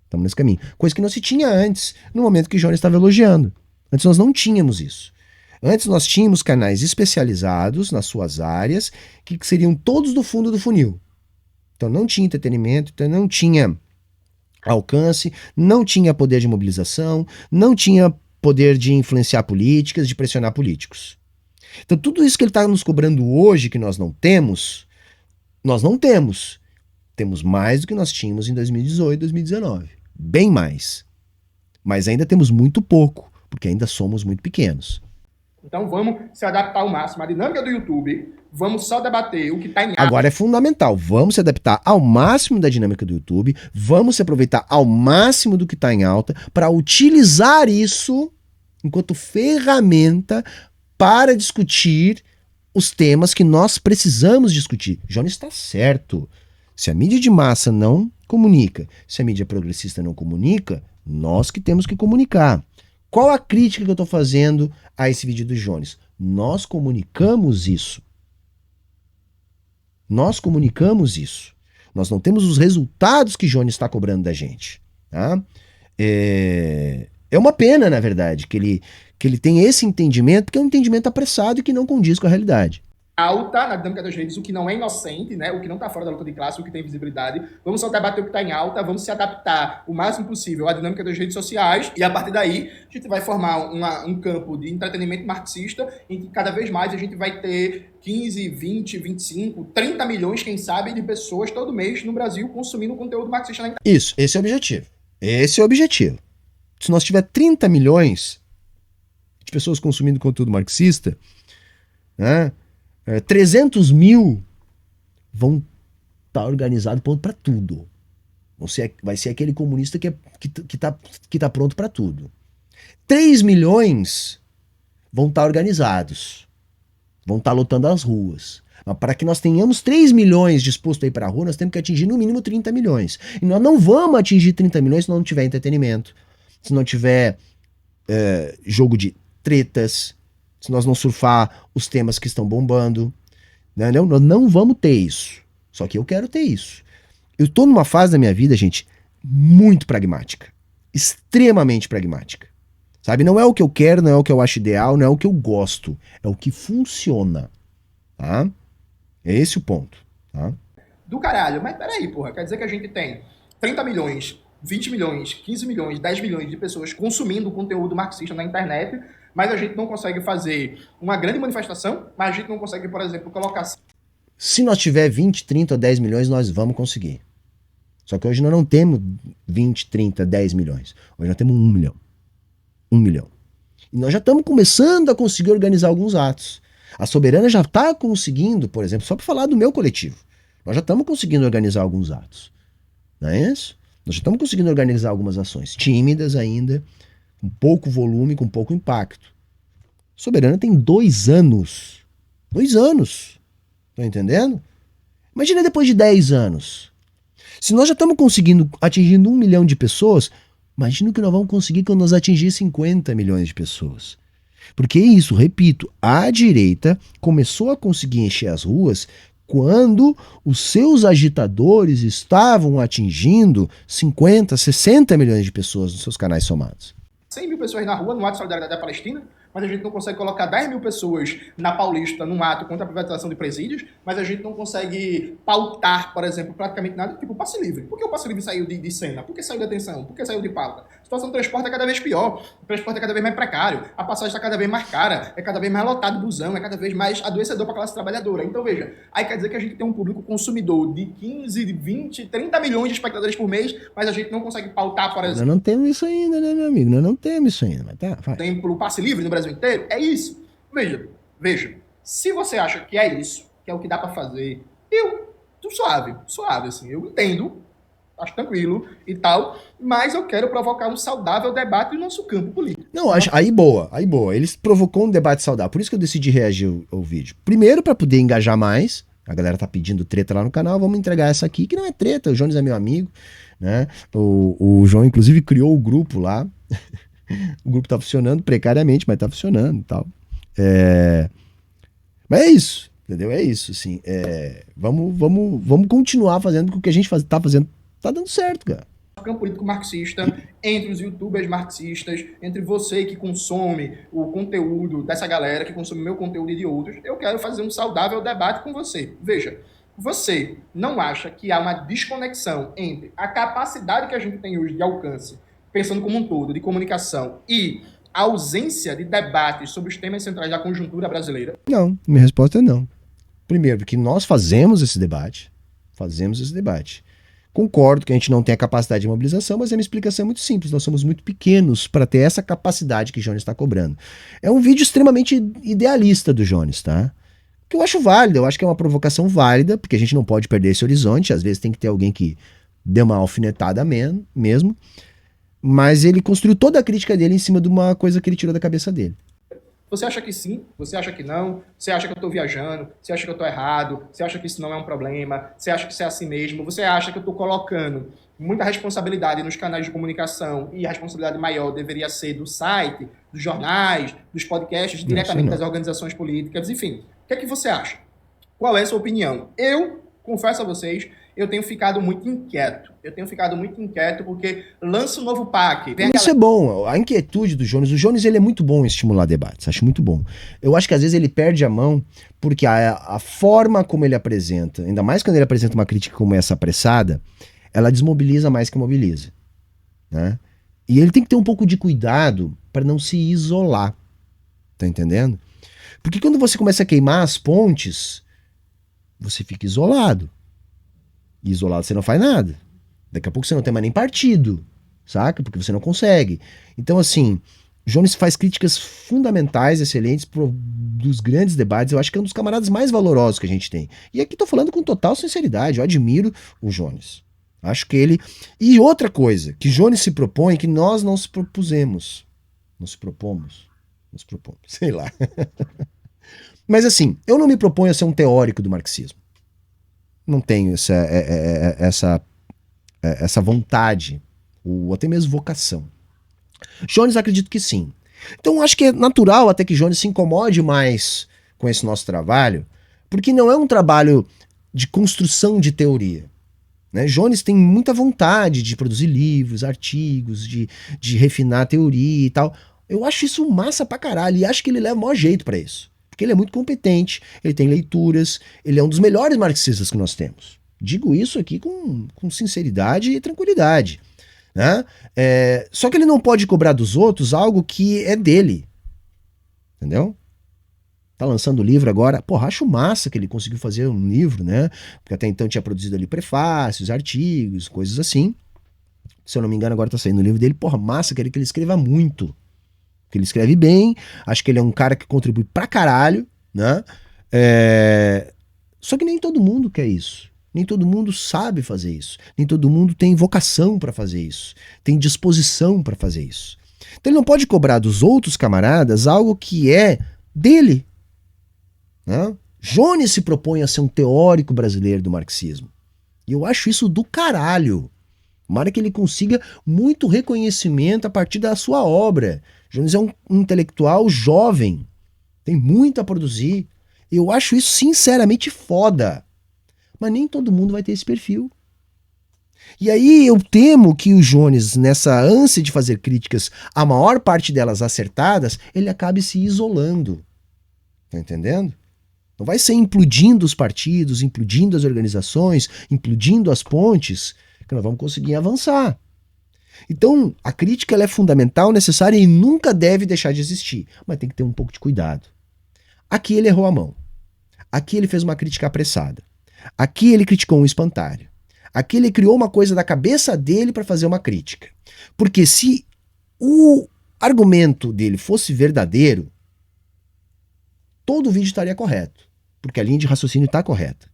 Estamos nesse caminho. Coisa que não se tinha antes, no momento que o Jones estava elogiando. Antes nós não tínhamos isso. Antes nós tínhamos canais especializados nas suas áreas, que seriam todos do fundo do funil. Então não tinha entretenimento, então não tinha alcance, não tinha poder de mobilização, não tinha poder de influenciar políticas, de pressionar políticos. Então tudo isso que ele está nos cobrando hoje, que nós não temos, nós não temos. Temos mais do que nós tínhamos em 2018, 2019. Bem mais. Mas ainda temos muito pouco, porque ainda somos muito pequenos. Então vamos se adaptar ao máximo à dinâmica do YouTube, vamos só debater o que está em alta. Agora é fundamental, vamos se adaptar ao máximo da dinâmica do YouTube, vamos se aproveitar ao máximo do que está em alta para utilizar isso enquanto ferramenta para discutir os temas que nós precisamos discutir. Jones está certo. Se a mídia de massa não comunica, se a mídia progressista não comunica, nós que temos que comunicar. Qual a crítica que eu estou fazendo a esse vídeo do Jones? Nós comunicamos isso. Nós comunicamos isso. Nós não temos os resultados que Jones está cobrando da gente. Tá? É uma pena, na verdade, que ele tenha esse entendimento, porque é um entendimento apressado e que não condiz com a realidade. Alta na dinâmica das redes, o que não é inocente, né? O que não está fora da luta de classe, o que tem visibilidade. Vamos só debater o que está em alta, vamos se adaptar o máximo possível à dinâmica das redes sociais e a partir daí a gente vai formar um campo de entretenimento marxista em que cada vez mais a gente vai ter 15, 20, 25, 30 milhões, quem sabe, de pessoas todo mês no Brasil consumindo conteúdo marxista na internet. Isso, esse é o objetivo. Esse é o objetivo. Se nós tiver 30 milhões de pessoas consumindo conteúdo marxista, né? 300 mil vão estar organizados para tudo. Vai ser aquele comunista que tá pronto para tudo. 3 milhões vão estar organizados. Vão estar lotando as ruas. Mas para que nós tenhamos 3 milhões dispostos a ir para a rua, nós temos que atingir no mínimo 30 milhões. E nós não vamos atingir 30 milhões se não tiver entretenimento, se não tiver jogo de tretas, se nós não surfar os temas que estão bombando. Não, nós não vamos ter isso. Só que eu quero ter isso. Eu estou numa fase da minha vida, gente, muito pragmática. Extremamente pragmática. Sabe? Não é o que eu quero, não é o que eu acho ideal, não é o que eu gosto. É o que funciona. Tá? É esse o ponto. Tá? Do caralho. Mas peraí, porra. Quer dizer que a gente tem 30 milhões, 20 milhões, 15 milhões, 10 milhões de pessoas consumindo conteúdo marxista na internet, mas a gente não consegue fazer uma grande manifestação, mas a gente não consegue, por exemplo, colocar... Se nós tiver 20, 30 ou 10 milhões, nós vamos conseguir. Só que hoje nós não temos 20, 30, 10 milhões. Hoje nós temos 1 milhão. 1 milhão. E nós já estamos começando a conseguir organizar alguns atos. A Soberana já está conseguindo, por exemplo, só para falar do meu coletivo, nós já estamos conseguindo organizar alguns atos. Não é isso? Nós já estamos conseguindo organizar algumas ações tímidas ainda, com pouco volume, com pouco impacto. Soberana tem 2 anos. 2 anos. Estão entendendo? Imagina depois de 10 anos. Se nós já estamos conseguindo, atingindo 1 milhão de pessoas, imagina o que nós vamos conseguir quando nós atingir 50 milhões de pessoas. Porque isso, repito, a direita começou a conseguir encher as ruas quando os seus agitadores estavam atingindo 50, 60 milhões de pessoas nos seus canais somados. 100 mil pessoas na rua no ato de solidariedade da Palestina, mas a gente não consegue colocar 10 mil pessoas na Paulista num ato contra a privatização de presídios, mas a gente não consegue pautar, por exemplo, praticamente nada, tipo o passe livre. Por que o passe livre saiu de cena? Por que saiu de atenção? Por que saiu de pauta? A situação do transporte é cada vez pior, o transporte é cada vez mais precário, a passagem está cada vez mais cara, é cada vez mais lotado o busão, é cada vez mais adoecedor para a classe trabalhadora. Então veja, aí quer dizer que a gente tem um público consumidor de 15, de 20, 30 milhões de espectadores por mês, mas a gente não consegue pautar, por exemplo... Nós não temos isso ainda, né, meu amigo? Nós não temos isso ainda, mas tá, vai. Exemplo, o passe livre no Brasil inteiro, é isso. Veja. Se você acha que é isso, que é o que dá para fazer, tô suave, assim, eu entendo, acho tranquilo e tal, mas eu quero provocar um saudável debate no nosso campo político. Não, acho, aí boa. Eles provocou um debate saudável. Por isso que eu decidi reagir ao vídeo. Primeiro, pra poder engajar mais. A galera tá pedindo treta lá no canal. Vamos entregar essa aqui, que não é treta. O Jones é meu amigo, né? O João, inclusive, criou o grupo lá. O grupo tá funcionando precariamente, mas tá funcionando e tal. Mas é isso, entendeu? É isso, assim. Vamos continuar fazendo o que a gente tá fazendo. Tá dando certo, cara. Campo político marxista, entre os youtubers marxistas, entre você que consome o conteúdo dessa galera, que consome meu conteúdo e de outros, eu quero fazer um saudável debate com você. Veja, você não acha que há uma desconexão entre a capacidade que a gente tem hoje de alcance, pensando como um todo, de comunicação, e a ausência de debates sobre os temas centrais da conjuntura brasileira? Não, minha resposta é não. Primeiro, porque nós fazemos esse debate. Concordo que a gente não tem a capacidade de mobilização, mas a minha explicação é muito simples. Nós somos muito pequenos para ter essa capacidade que o Jones está cobrando. É um vídeo extremamente idealista do Jones, tá? Que eu acho válido, eu acho que é uma provocação válida, porque a gente não pode perder esse horizonte. Às vezes tem que ter alguém que dê uma alfinetada mesmo. Mas ele construiu toda a crítica dele em cima de uma coisa que ele tirou da cabeça dele. Você acha que sim? Você acha que não? Você acha que eu estou viajando? Você acha que eu estou errado? Você acha que isso não é um problema? Você acha que isso é assim mesmo? Você acha que eu estou colocando muita responsabilidade nos canais de comunicação e a responsabilidade maior deveria ser do site, dos jornais, dos podcasts, diretamente das organizações políticas? Enfim, o que é que você acha? Qual é a sua opinião? Eu confesso a vocês, eu tenho ficado muito inquieto. Porque lança um novo PAC. Isso é bom, a inquietude do Jones. O Jones, ele é muito bom em estimular debates, acho muito bom. Eu acho que às vezes ele perde a mão porque a forma como ele apresenta, ainda mais quando ele apresenta uma crítica como essa apressada, ela desmobiliza mais que mobiliza, né? E ele tem que ter um pouco de cuidado para não se isolar, tá entendendo? Porque quando você começa a queimar as pontes, você fica isolado. E isolado você não faz nada. Daqui a pouco você não tem mais nem partido, saca? Porque você não consegue. Então, assim, Jones faz críticas fundamentais, excelentes, dos grandes debates. Eu acho que é um dos camaradas mais valorosos que a gente tem. E aqui tô falando com total sinceridade. Eu admiro o Jones. Acho que ele... E outra coisa, que Jones se propõe, que nós não se propusemos. Nos propomos, sei lá. Mas assim, eu não me proponho a ser um teórico do marxismo. Não tenho essa vontade, ou até mesmo vocação. Jones acredito que sim. Então acho que é natural até que Jones se incomode mais com esse nosso trabalho, porque não é um trabalho de construção de teoria. Né? Jones tem muita vontade de produzir livros, artigos, de refinar a teoria e tal. Eu acho isso massa pra caralho e acho que ele leva o maior jeito pra isso. Porque ele é muito competente, ele tem leituras, ele é um dos melhores marxistas que nós temos. Digo isso aqui com sinceridade e tranquilidade. Né? Só que ele não pode cobrar dos outros algo que é dele. Entendeu? Tá lançando livro agora. Porra, acho massa que ele conseguiu fazer um livro, né? Porque até então tinha produzido ali prefácios, artigos, coisas assim. Se eu não me engano, agora tá saindo o livro dele. Porra, massa, quero que ele escreva muito. Que ele escreve bem, acho que ele é um cara que contribui pra caralho, né? Só que nem todo mundo quer isso. Nem todo mundo sabe fazer isso. Nem todo mundo tem vocação pra fazer isso. Tem disposição pra fazer isso. Então ele não pode cobrar dos outros camaradas algo que é dele. Né? Jones se propõe a ser um teórico brasileiro do marxismo. E eu acho isso do caralho. Tomara que ele consiga muito reconhecimento a partir da sua obra. Jones é um intelectual jovem, tem muito a produzir. Eu acho isso sinceramente foda. Mas nem todo mundo vai ter esse perfil. E aí eu temo que o Jones, nessa ânsia de fazer críticas, a maior parte delas acertadas, ele acabe se isolando. Tá entendendo? Não vai ser implodindo os partidos, implodindo as organizações, implodindo as pontes, que nós vamos conseguir avançar. Então, a crítica ela é fundamental, necessária e nunca deve deixar de existir. Mas tem que ter um pouco de cuidado. Aqui ele errou a mão. Aqui ele fez uma crítica apressada. Aqui ele criticou um espantalho. Aqui ele criou uma coisa da cabeça dele para fazer uma crítica. Porque se o argumento dele fosse verdadeiro, todo o vídeo estaria correto, porque a linha de raciocínio está correta.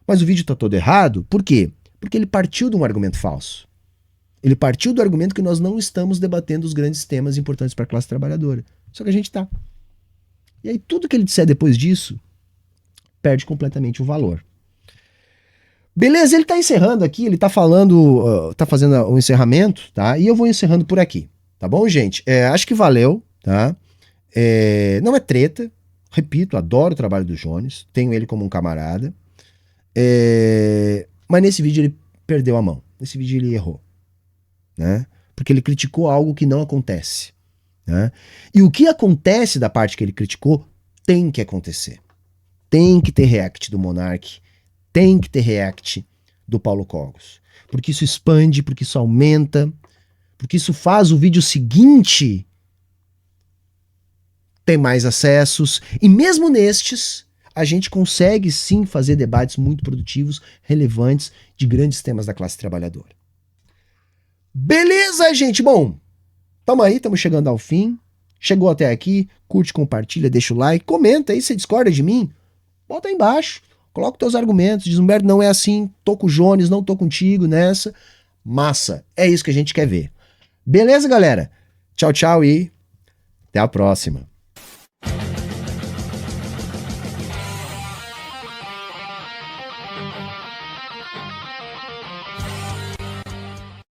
Mas o vídeo está todo errado, por quê? Porque ele partiu de um argumento falso. Ele partiu do argumento que nós não estamos debatendo os grandes temas importantes para a classe trabalhadora. Só que a gente está. E aí tudo que ele disser depois disso perde completamente o valor. Beleza, ele está encerrando aqui, ele está falando, está fazendo o encerramento, tá? E eu vou encerrando por aqui, tá bom, gente? Acho que valeu, tá? Não é treta, repito, adoro o trabalho do Jones, tenho ele como um camarada, mas nesse vídeo ele perdeu a mão, nesse vídeo ele errou, né? Porque ele criticou algo que não acontece, né? E o que acontece da parte que ele criticou tem que acontecer. Tem que ter react do Monark, tem que ter react do Paulo Cogos. Porque isso expande, porque isso aumenta, porque isso faz o vídeo seguinte ter mais acessos. E mesmo nestes, a gente consegue sim fazer debates muito produtivos, relevantes, de grandes temas da classe trabalhadora. Beleza, gente? Bom, tamo aí, estamos chegando ao fim. Chegou até aqui, curte, compartilha, deixa o like, comenta aí se discorda de mim. Bota aí embaixo, coloca os teus argumentos, diz, Humberto, não é assim, tô com o Jones, não tô contigo nessa. Massa, é isso que a gente quer ver. Beleza, galera? Tchau, tchau e até a próxima.